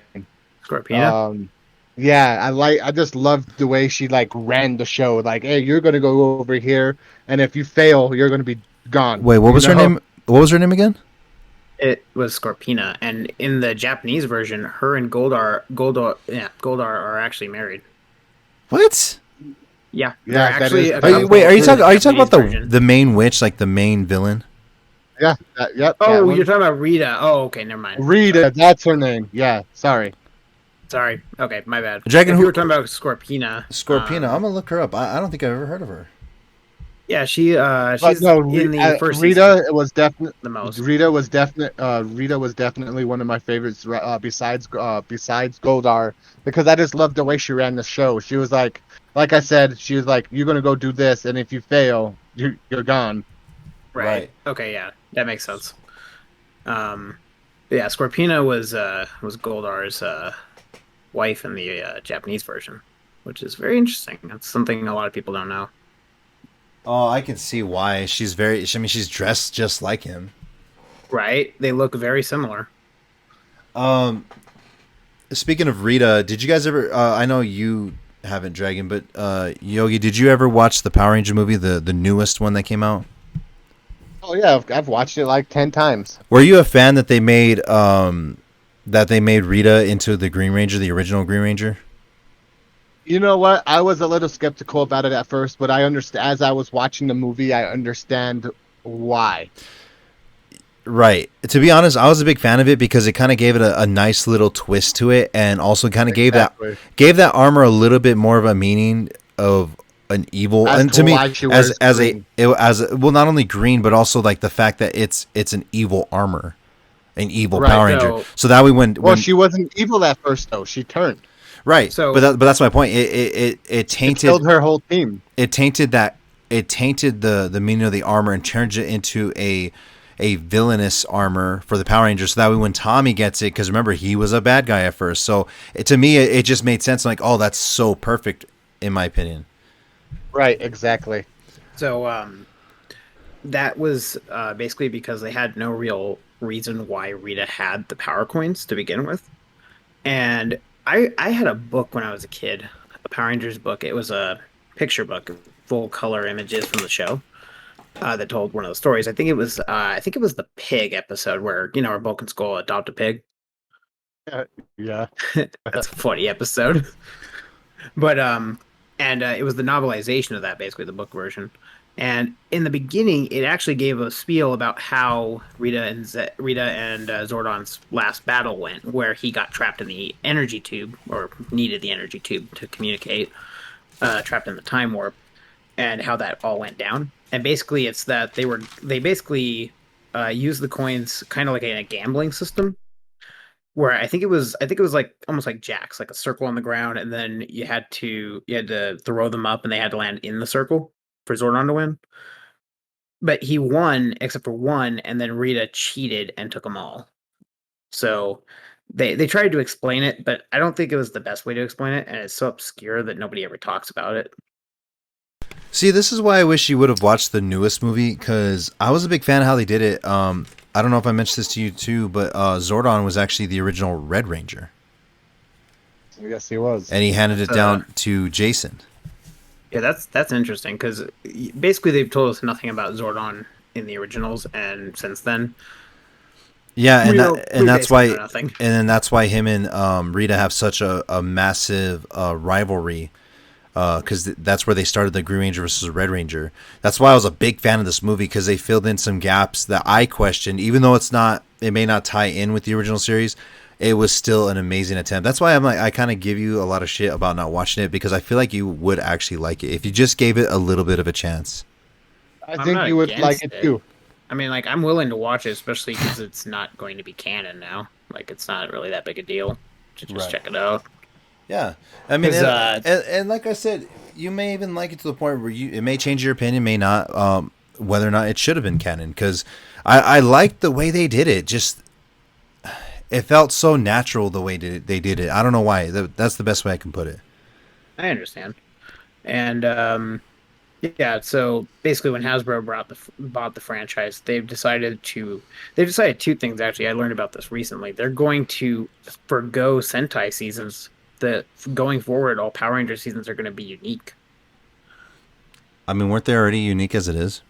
Scorpina. Yeah, I just loved the way she like ran the show. Like, hey, you're gonna go over here, and if you fail, you're gonna be gone. Wait, what was her name? What was her name again? It was Scorpina, and in the Japanese version, her and Goldar are actually married. What? Yeah, Yeah, they're that actually. is- Are you talking about version. the main witch, like the main villain? Yeah, yep. Oh, that one. you're talking about Rita. Oh, okay, never mind. Rita, that's her name. Yeah, sorry. Sorry. Okay, my bad. Dragon, if who- you were talking about Scorpina. Scorpina. I'm gonna look her up. I don't think I've ever heard of her. Yeah, she's But no, in the first Rita season was definitely the most. Rita was definitely one of my favorites. Besides Goldar, because I just loved the way she ran the show. She was like I said, she was like, "You're gonna go do this, and if you fail, you're gone." Right. Okay, yeah, that makes sense. Yeah, Scorpina was Goldar's wife in the Japanese version, which is very interesting. That's something a lot of people don't know. Oh, I can see why. She's she's dressed just like him. Right? They look very similar. Speaking of Rita, did you guys ever? I know you haven't, Dragon, but Yogi, did you ever watch the Power Ranger movie, the newest one that came out? Oh yeah, I've watched it like 10 times. Were you a fan that they made Rita into the Green Ranger, the original Green Ranger? You know what? I was a little skeptical about it at first, but I understand as I was watching the movie, I understand Why? Right. To be honest, I was a big fan of it because it kind of gave it a nice little twist to it, and also kind of Exactly. gave that armor a little bit more of a meaning of an evil. As And to to me, why she wears green. well, not only green, but also like the fact that it's an evil armor, an evil Right. Power Ranger. So So that we when Well, when she wasn't evil at first, though. She turned. right, so but that's my point. It It tainted killed her whole team. it tainted that it tainted the meaning of the armor and turned it into a villainous armor for the Power Rangers. So that way, when Tommy gets it, because remember he was a bad guy at first, so to me it just made sense. Like, oh, that's so perfect, in my opinion. Right. Exactly. so that was basically because they had no real reason why Rita had the power coins to begin with. And I had a book when I was a kid, a Power Rangers book. It was a picture book, full color images from the show that told one of the stories. I think it was the pig episode where where Bulk and Skull adopt a pig. Yeah. That's a funny episode. But and it was the novelization of that, basically the book version. And in the beginning, it actually gave a spiel about how Rita and Zordon's last battle went, where he got trapped in the energy tube, or needed the energy tube to communicate, trapped in the time warp, and how that all went down. And basically, it's that they basically used the coins kind of like in a gambling system, where I think it was like almost like jacks, like a circle on the ground, and then you had to throw them up, and they had to land in the circle for Zordon to win. But he won except for one, and then Rita cheated and took them all. So they tried to explain it, but I don't think it was the best way to explain it, and it's so obscure that nobody ever talks about it. See, this is why I wish you would have watched the newest movie, because I was a big fan of how they did it. I don't know if I mentioned this to you too, but Zordon was actually the original Red Ranger, Yes, he was. and he handed it Uh, down to Jason. Yeah, that's interesting because basically they've told us nothing about Zordon in the originals, and since then Yeah, we and don't that we and that's basically why, know nothing. and then that's why him and Rita have such a massive rivalry, because that's where they started the Green Ranger versus the Red Ranger. That's why I was a big fan of this movie, because they filled in some gaps that I questioned, even though it may not tie in with the original series. It was still an amazing attempt. That's why I'm like, I kind of give you a lot of shit about not watching it, because I feel like you would actually like it if you just gave it a little bit of a chance. I I'm think not you would like against it too. I mean, like, I'm willing to watch it, especially because it's not going to be canon now. Like, it's not really that big a deal to just Right. check it out. Yeah, I mean, 'Cause, and like I said, you may even like it to the point where it may change your opinion, may not, whether or not it should have been canon. Because I liked the way they did it. Just it felt so natural the way they did it. I don't know why. That's the best way I can put it. I understand. And yeah, so basically, when Hasbro bought the franchise, they've decided two things. Actually, I learned about this recently. They're going to forgo Sentai seasons. That going forward, all Power Ranger seasons are going to be unique. I mean, weren't they already unique as it is?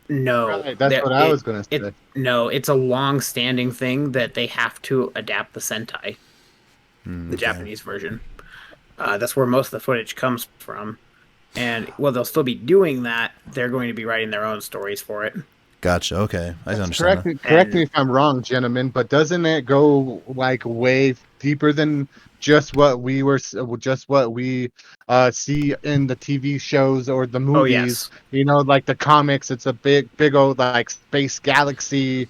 No, Right, that's what I was gonna say. no, it's a long-standing thing that they have to adapt the Sentai, the Okay. Japanese version. That's where most of the footage comes from. And while they'll still be doing that, they're going to be writing their own stories for it. Gotcha. Okay, I understand Correct that. me, correct And me if I'm wrong, gentlemen, but doesn't it go like way deeper than just what we see in the TV shows or the oh movies? yes, You know, like the comics, it's a big old like space galaxy,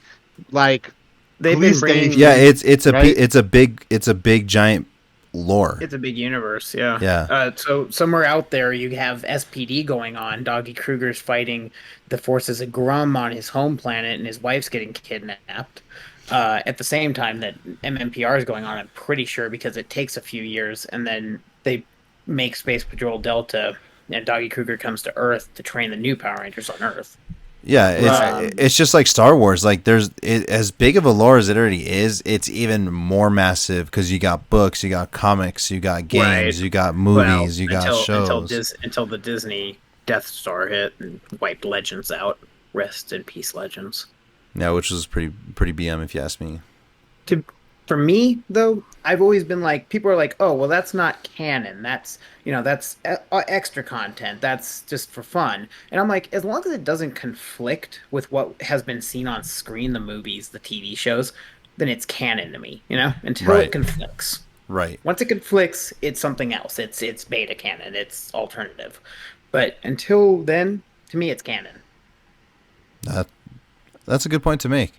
like they've police been bringing Yeah, station, right? it's a big giant lore. it's a big universe, yeah. Yeah. So somewhere out there, you have SPD going on. Doggy Kruger's fighting the forces of Grum on his home planet, and his wife's getting kidnapped. At the same time that MMPR is going on, I'm pretty sure because it takes a few years, and then they make Space Patrol Delta, and Doggy Kruger comes to Earth to train the new Power Rangers on Earth. Yeah, Um, it's just like Star Wars. Like as big of a lore as it already is, it's even more massive because you got books, you got comics, you got games, Right. you got Well, movies, you got shows. until the Disney Death Star hit and wiped Legends out. Rest in peace, Legends. Yeah, which was pretty BM if you ask me. To For me, though, I've always been like, people are like, oh, well, that's not canon. That's extra content. That's just for fun. And I'm like, as long as it doesn't conflict with what has been seen on screen, the movies, the TV shows, then it's canon to me, until it Right. conflicts. Right. Once it conflicts, it's something else. It's beta canon. It's alternative. But until then, to me, it's canon. That that's a good point to make.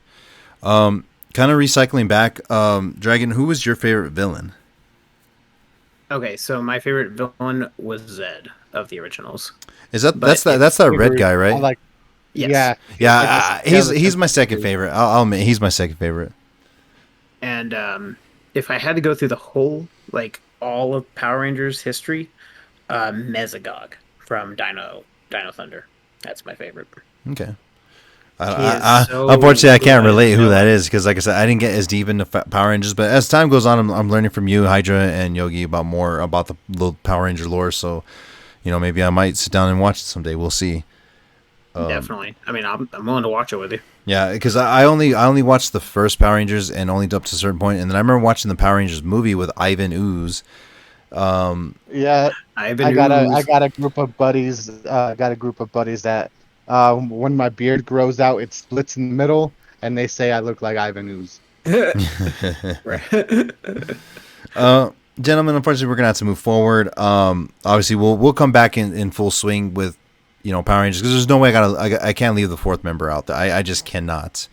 Kind of recycling back, Dragon, who was your favorite villain? Okay, so my favorite villain was Zed of the originals. Is that But that's if that red Agreed. guy, I right? like, yes, yeah, Yeah, it was he's my second favorite. I'll admit he's my second favorite. and if I had to go through the whole, like all of Power Rangers history, Mesogog from Dino Thunder. That's my favorite. Okay. He is so Unfortunately, I can't good as relate a who that villain. is because, like I said, I didn't get as deep into Power Rangers. But as time goes on, I'm learning from you, Hydra, and Yogi about more about the Power Ranger lore. So, maybe I might sit down and watch it someday. We'll see. Definitely. I mean, I'm willing to watch it with you. Yeah, because I only watched the first Power Rangers and only up to a certain point, and then I remember watching the Power Rangers movie with Ivan Ooze. yeah. I've I been got a I Ooze. got a group of buddies. Got a group of buddies that when my beard grows out, it splits in the middle, and they say I look like Ivan Ooze. Right. Gentlemen, unfortunately, we're gonna have to move forward. Obviously, we'll come back in full swing with Power Rangers because there's no way I can't leave the fourth member out there. I just cannot.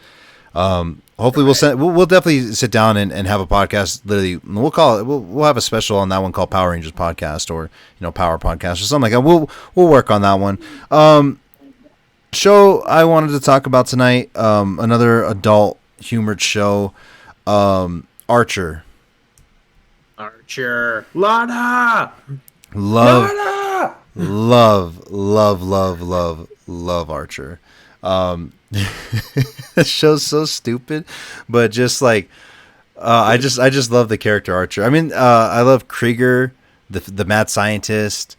Hopefully, we'll definitely sit down and have a podcast. Literally, we'll call it. We'll have a special on that one called Power Rangers Podcast or Power Podcast or something like that. We'll work on that one. Show I wanted to talk about tonight. Another adult humored show. Archer. Archer. Lana! Love, Lana! love Archer. That show's so stupid, but just like I just love the character Archer. I mean, I love Krieger, the mad scientist.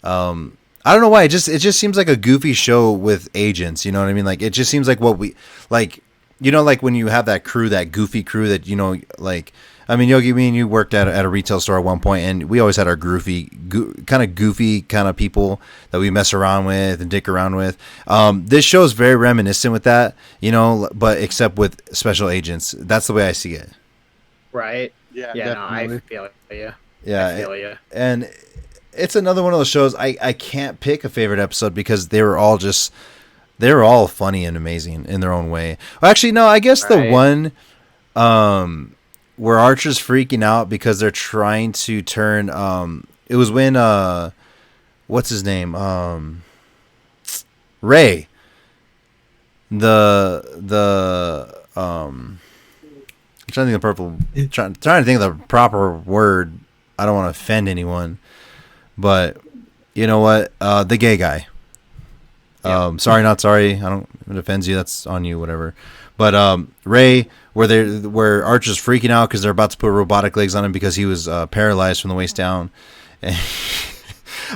I don't know why it just seems like a goofy show with agents. You know what I mean? Like it just seems like what we like. Like when you have that crew, that goofy crew that like. I mean, Yogi, me and you worked at a retail store at one point, and we always had our kind of goofy kind of people that we mess around with and dick around with. This show is very reminiscent with that, but except with special agents. That's the way I see it. Right? Yeah, Yeah, no, I definitely. feel you. I Yeah, feel you. and it's another one of those shows I can't pick a favorite episode because they were all funny and amazing in their own way. Well, actually, no, I guess the Right. one where Archer's freaking out because they're trying to turn it was when what's his name? Ray. I'm trying to think of trying to think of the proper word. I don't want to offend anyone, but you know what? The gay guy. Sorry, not sorry. I don't. If it offends you, that's on you. Whatever. But Ray, where Archer's freaking out because they're about to put robotic legs on him because he was paralyzed from the waist down. And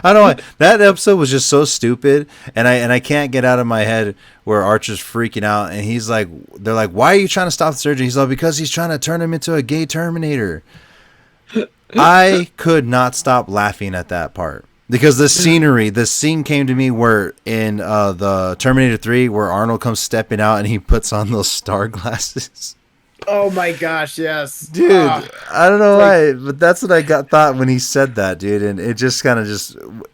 I don't know. That episode was just so stupid, and I can't get out of my head where Archer's freaking out, and they're like, "Why are you trying to stop the surgery?" He's like, "Because he's trying to turn him into a gay Terminator." I could not stop laughing at that part because the scene came to me where in the Terminator 3 where Arnold comes stepping out and he puts on those star glasses. Oh my gosh, yes. Dude, I don't know why, but that's what I thought when he said that, dude, and it just kind of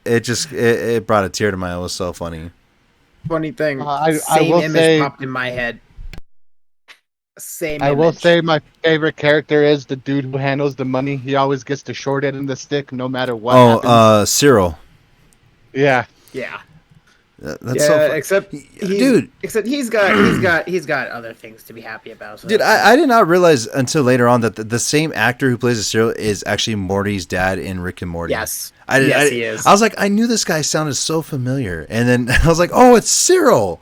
it brought a tear to my eye. It was so funny. Funny thing. I Same will image say popped in my head. Same I image. will say my favorite character is the dude who handles the money. He always gets the short end of the stick, no matter what happens. Cyril. Yeah, Yeah. That's so fun. except Dude. Except he's got other things to be happy about. So Dude, I did not realize until later on that the same actor who plays the Cyril is actually Morty's dad in Rick and Morty. Yes. Yes, He is. I was like, I knew this guy sounded so familiar, and then I was like, oh, it's Cyril.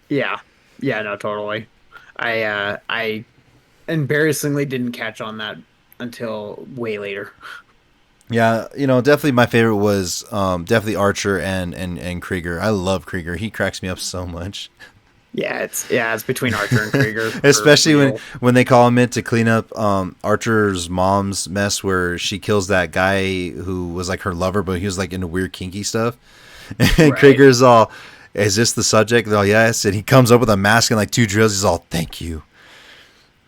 Yeah. Yeah, no, totally. I embarrassingly didn't catch on that until way later. Yeah, definitely my favorite was definitely Archer and Krieger. I love Krieger. He cracks me up so much. it's between Archer and Krieger. for Especially real. when they call him in to clean up Archer's mom's mess, where she kills that guy who was like her lover, but he was like into weird kinky stuff. And Right. Krieger's all, "Is this the subject?" They're all, "Yes." And he comes up with a mask and like 2 drills. He's all, "Thank you."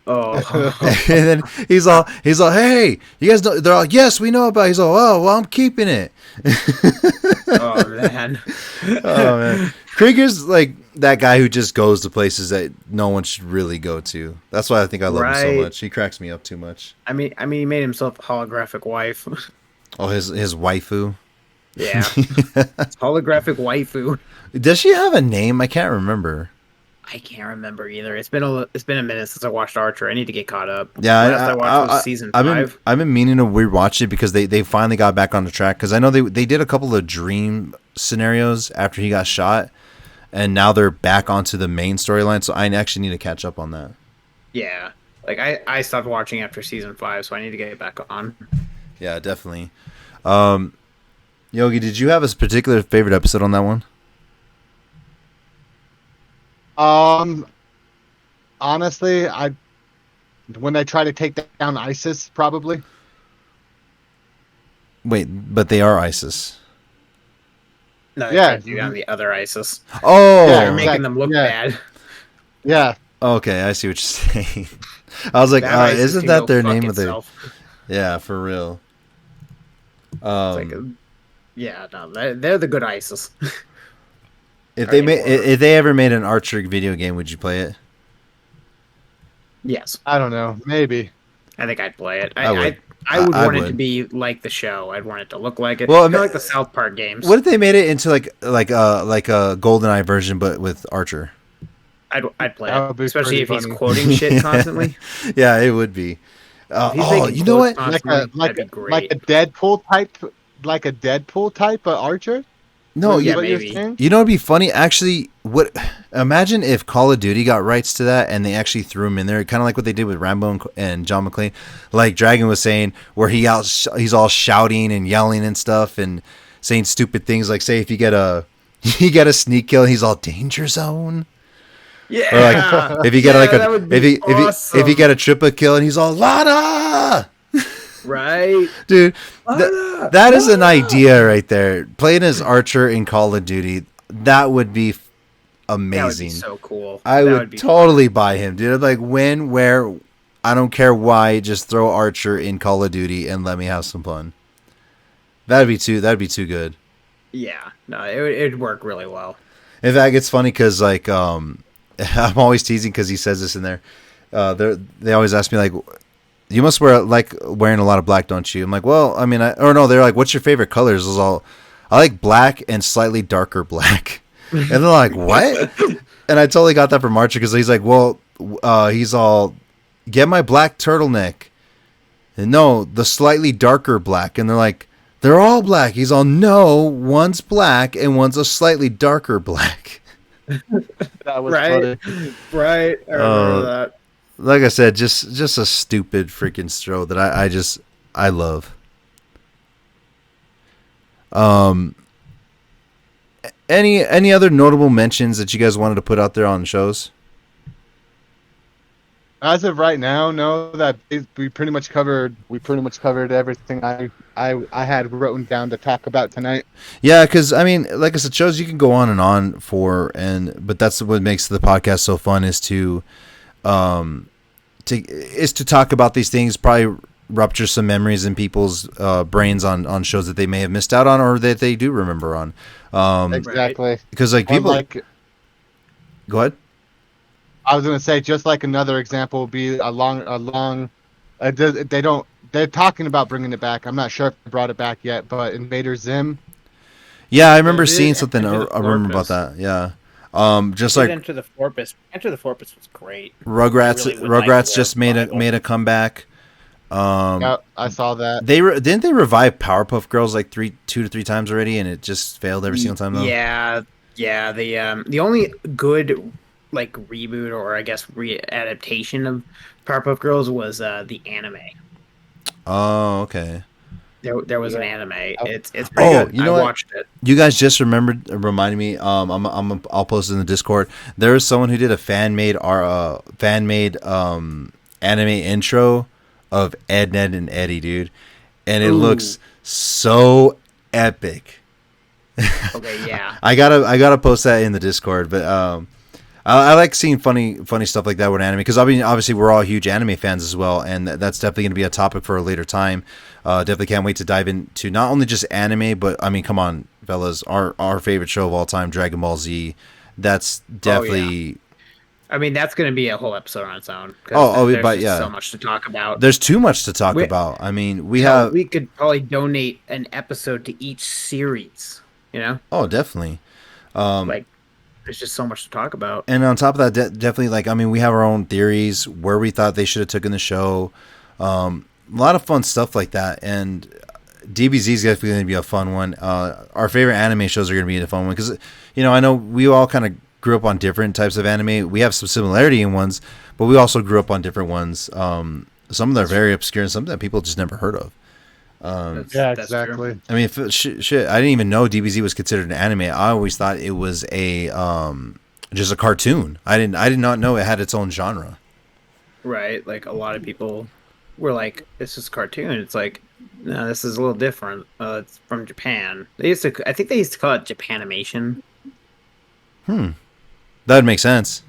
Oh, And then he's all, "Hey, you guys know?" They're all, "Yes, we know about it." He's all, "Oh, well, I'm keeping it." oh man. Oh man, Krieger's like that guy who just goes to places that no one should really go to. That's why I think I love him so Right. much. He cracks me up too much. He made himself a holographic wife. Oh, his waifu. Yeah, holographic waifu. Does she have a name? I can't remember. I can't remember either. It's been a minute since I watched Archer. I need to get caught up. Yeah, Last I watched was season I've 5. I've been meaning to rewatch it because they finally got back on the track, because I know they did a couple of dream scenarios after he got shot, and now they're back onto the main storyline. So I actually need to catch up on that. Yeah, like I stopped watching after season 5, so I need to get it back on. Yeah, definitely. Yogi, did you have a particular favorite episode on that one? Honestly, when they try to take down ISIS, probably. Wait, but they are ISIS. No, Yeah. yeah, do on the other ISIS. Oh, Yeah, They're making them look Yeah. bad. Yeah, okay, I see what you're saying. I was like, That ISIS isn't can that go their fuck name of their? itself. Yeah, for real. It's like, yeah, no, they're the good ISIS. If Or they made, anymore. if they ever made an Archer video game, would you play it? Yes, I don't know, maybe. I think I'd play it. I would. I would I want it to would. be like the show. I'd want it to look like it. Well, Kind of like the South Park games. What if they made it into like a GoldenEye version, but with Archer? I'd play That would it, be especially pretty if he's funny. quoting shit constantly. Yeah, it would be. If he's Oh, making you know quotes what? constantly, that'd be great. Like a Deadpool type of Archer. No, Is yeah, what you're maybe. saying? you know what'd be funny? Actually, what? Imagine if Call of Duty got rights to that and they actually threw him in there, kind of like what they did with Rambo and John McClane. Like Dragon was saying, where he's all shouting and yelling and stuff and saying stupid things. Like, say if you get a sneak kill, he's all danger zone. Yeah. Or like if you get like that a would be if you get a triple kill and he's all Lana. right. Dude, that is an idea right there. Playing as Archer in Call of Duty, that would be amazing. That would be so cool. I That would be totally buy him, dude. I'd be like, when, where, I don't care why, just throw Archer in Call of Duty and let me have some fun. That'd be too good. Yeah. No, it'd work really well. In fact, it's funny because like I'm always teasing because he says this in there. They always ask me like, you must wearing a lot of black, don't you? I'm like, well, I mean, they're like, what's your favorite colors? I like black and slightly darker black. And they're like, what? And I totally got that from Archer because he's like, well, he's all, get my black turtleneck. And no, the slightly darker black. And they're like, they're all black. He's all, no, one's black and one's a slightly darker black. That was Right. funny. Right. I remember that. Like I said, just a stupid freaking stro that I love. Any other notable mentions that you guys wanted to put out there on shows? As of right now, no. We pretty much covered everything I had written down to talk about tonight. Yeah, because I mean, like I said, shows you can go on and on for, but that's what makes the podcast so fun is to talk about these things, probably rupture some memories in people's brains on shows that they may have missed out on or that they do remember on. Exactly. Because like people, go ahead. I was gonna say, just like another example would be they're talking about bringing it back. I'm not sure if they brought it back yet, but Invader Zim. Yeah, I remember It seeing is something. I Enter the remember about Fortress. that. Yeah. Just like Enter the Fortress. Enter the Fortress was great. Rugrats. I really would like to Rugrats wear just made a comeback. Yeah, I saw that. Didn't they revive Powerpuff Girls like 2 to 3 times already, and it just failed every single time though. Yeah. The only good like reboot or I guess re-adaptation of Powerpuff Girls was the anime. Oh, okay. There was an Yeah. anime. It's pretty Oh, good. you know I what? watched it. You guys just reminded me. I'll post it in the Discord. There was someone who did a fan made anime intro of Ed, Ned, and Eddie, dude, and it Ooh. looks so epic. Okay, yeah. I gotta post that in the Discord, but I like seeing funny stuff like that with anime because obviously we're all huge anime fans as well, and that's definitely going to be a topic for a later time. Definitely can't wait to dive into not only just anime, but I mean, come on, fellas, our favorite show of all time, Dragon Ball Z. That's definitely I mean, that's going to be a whole episode on its own because oh, there's but just yeah, so much to talk about. there's too much to talk We, about. I mean, we hell, have we could probably donate an episode to each series. You know, oh, definitely. like there's just so much to talk about. And on top of that, definitely, like I mean, we have our own theories where we thought they should have taken the show. A lot of fun stuff like that, and DBZ is definitely going to be a fun one. Our favorite anime shows are going to be a fun one because, I know we all kind of grew up on different types of anime. We have some similarity in ones, but we also grew up on different ones. Some of them are very obscure, and some that people just never heard of. Yeah, That's exactly. true. I mean, shit, I didn't even know DBZ was considered an anime. I always thought it was a just a cartoon. I did not know it had its own genre. Right? Like a lot of people were like, "This is cartoon." It's like, no, this is a little different. It's from Japan. I think they used to call it Japanimation. That would make sense.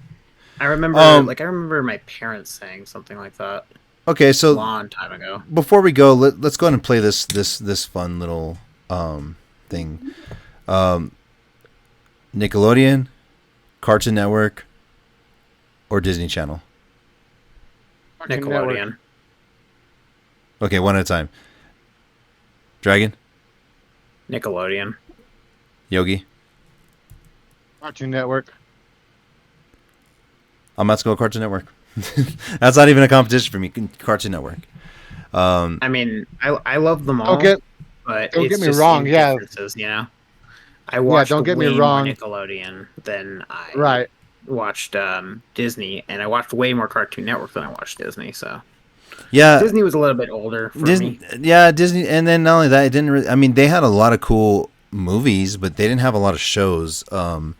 I remember, Um, I remember my parents saying something like that Okay, a so long time ago. before we go, let's go ahead and play this fun little thing. Nickelodeon, Cartoon Network, or Disney Channel. Nickelodeon. Okay, one at a time. Dragon, Nickelodeon. Yogi. Cartoon Network. I'm about to go Cartoon Network. That's not even a competition for me. Cartoon Network. I mean, I love them all, but don't it's get me just wrong, in yeah. differences, you know. I watched don't get me way more wrong. Nickelodeon than I Right. watched Disney, and I watched way more Cartoon Network than I watched Disney. So Yeah, Disney was a little bit older for Disney. me. Yeah, Disney. And then not only that, it didn't. I mean, they had a lot of cool movies, but they didn't have a lot of shows. Right.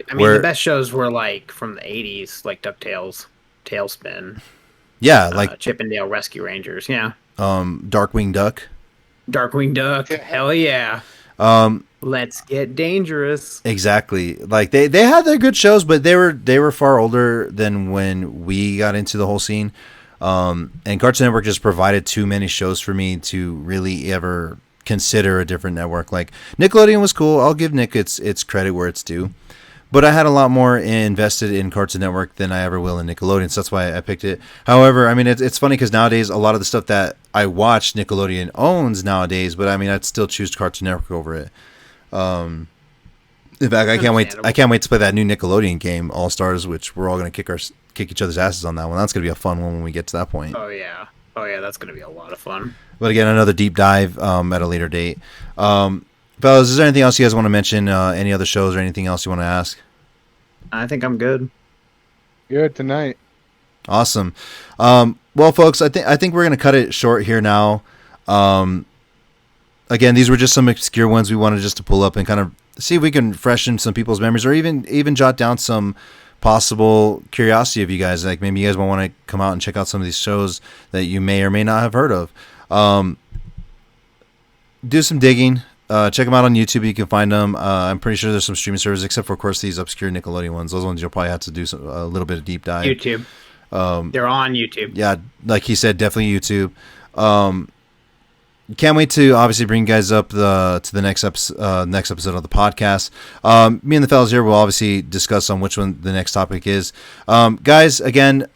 I mean, Where- the best shows were like from the '80s, like DuckTales, Tailspin, Yeah, like Chip and Dale Rescue Rangers. Yeah, Darkwing Duck. Darkwing Duck. Hell yeah. Let's get dangerous. Exactly. Like they had their good shows, but they were far older than when we got into the whole scene. And Cartoon Network just provided too many shows for me to really ever consider a different network. Like Nickelodeon was cool. I'll give Nick its credit where it's due. But I had a lot more invested in Cartoon Network than I ever will in Nickelodeon, so that's why I picked it. However, I mean, it's funny because nowadays a lot of the stuff that I watch Nickelodeon owns nowadays, but I mean, I'd still choose Cartoon Network over it. In fact, I can't wait. I can't wait to play that new Nickelodeon game, All Stars, which we're all gonna kick each other's asses on that one. That's gonna be a fun one when we get to that point. Oh yeah. Oh yeah, that's gonna be a lot of fun. But again, another deep dive at a later date. Fellas, is there anything else you guys want to mention? Any other shows or anything else you want to ask? I think I'm good. Good tonight. Awesome. Well, folks, I think we're gonna cut it short here now. Again, these were just some obscure ones we wanted just to pull up and kind of see if we can freshen some people's memories, or even jot down some possible curiosity of you guys. Like maybe you guys want to come out and check out some of these shows that you may or may not have heard of. Do some digging. Check them out on YouTube. You can find them. I'm pretty sure there's some streaming servers, except for, of course, these obscure Nickelodeon ones. Those ones you'll probably have to do a little bit of deep dive. YouTube. They're on YouTube. Yeah, like he said, definitely YouTube. Can't wait to obviously bring you guys up to the next episode of the podcast. Me and the fellas here will obviously discuss on which one the next topic is. Guys, again,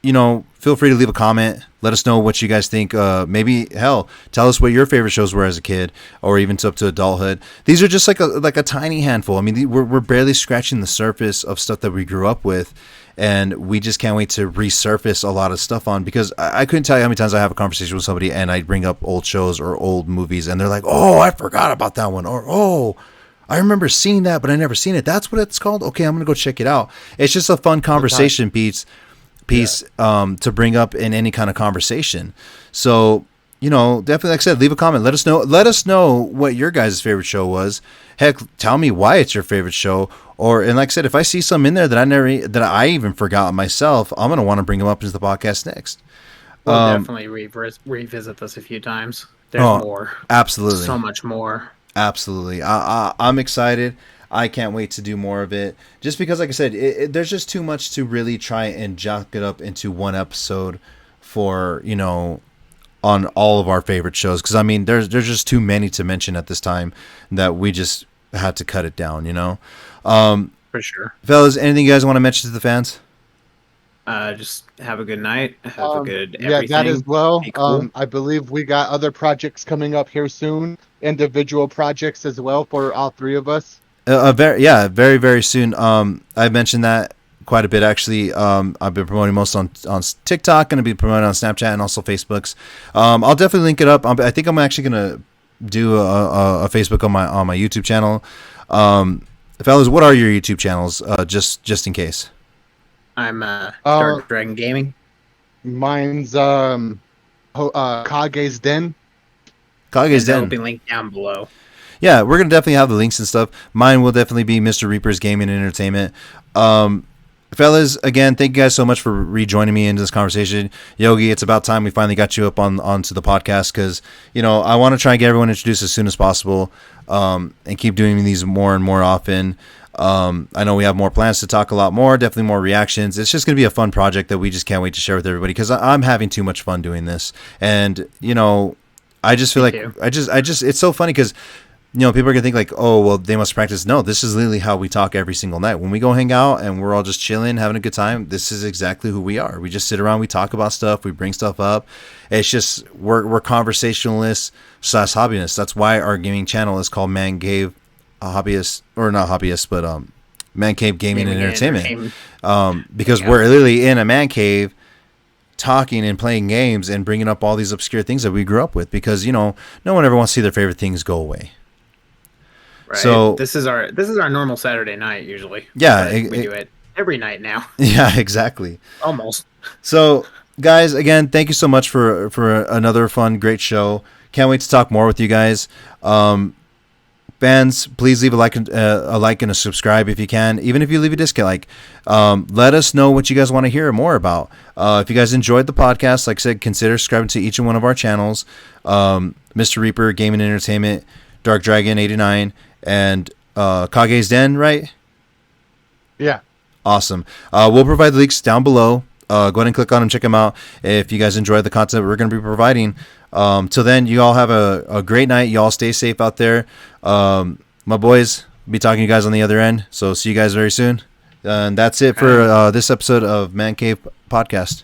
feel free to leave a comment. Let us know what you guys think. Maybe, hell, tell us what your favorite shows were as a kid, or even up to adulthood. These are just like a tiny handful. I mean, we're barely scratching the surface of stuff that we grew up with, and we just can't wait to resurface a lot of stuff on, because I couldn't tell you how many times I have a conversation with somebody and I bring up old shows or old movies, and they're like, "Oh, I forgot about that one," or "Oh, I remember seeing that, but I never seen it. That's what it's called. Okay, I'm gonna go check it out." It's just a fun conversation piece to bring up in any kind of conversation. So definitely, like I said, leave a comment. Let us know. Let us know what your guys' favorite show was. Heck, tell me why it's your favorite show. And like I said, if I see some in there that I even forgot myself, I'm gonna want to bring them up into the podcast next. We'll definitely revisit this a few times. There's more. Absolutely. So much more. Absolutely. I'm excited. I can't wait to do more of it. Just because, like I said, there's just too much to really try and jock it up into one episode for, on all of our favorite shows. Because, I mean, there's just too many to mention at this time that we just had to cut it down, For sure. Fellas, anything you guys want to mention to the fans? Just have a good night. Have a good everything. Yeah, that as well. Be cool. I believe we got other projects coming up here soon. Individual projects as well for all three of us. Very, very soon. I mentioned that quite a bit actually. I've been promoting most on TikTok, going to be promoting on Snapchat and also Facebook's. I'll definitely link it up. I think I'm actually going to do a Facebook on my YouTube channel. Fellas, what are your YouTube channels? Just in case. I'm Dark Dragon Gaming. Mine's Kage's Den. Kage's Den will be linked down below. Yeah, we're gonna definitely have the links and stuff. Mine will definitely be Mr. Reaper's Gaming and Entertainment. Fellas, again, thank you guys so much for rejoining me in this conversation. Yogi, it's about time we finally got you up onto the podcast because I want to try and get everyone introduced as soon as possible, and keep doing these more and more often. I know we have more plans to talk a lot more, definitely more reactions. It's just going to be a fun project that we just can't wait to share with everybody because I'm having too much fun doing this. And, I just feel it's so funny because, people are going to think like, oh, well, they must practice. No, this is literally how we talk every single night. When we go hang out and we're all just chilling, having a good time, this is exactly who we are. We just sit around, we talk about stuff, we bring stuff up. It's just, we're conversationalists / hobbyists. That's why our gaming channel is called Mancave. Hobbyist, or not hobbyist, but man cave gaming and entertainment. Because we're literally in a man cave talking and playing games and bringing up all these obscure things that we grew up with because no one ever wants to see their favorite things go away. Right. So this is our normal Saturday night usually. Yeah, we do it every night now. Yeah, exactly. Almost. So guys, again, thank you so much for another fun, great show. Can't wait to talk more with you guys. Fans, please leave a like and a subscribe if you can. Even if you leave a dislike, let us know what you guys want to hear more about. If you guys enjoyed the podcast, like I said, consider subscribing to each and one of our channels. Mr. Reaper, Gaming and Entertainment, Dark Dragon 89, and Kage's Den, right? Yeah. Awesome. We'll provide the links down below. Go ahead and click on them, check them out. If you guys enjoy the content we're going to be providing. Till then, you all have a great night. You all stay safe out there. My boys, be talking to you guys on the other end. So see you guys very soon. And that's it for this episode of Man Cave Podcast.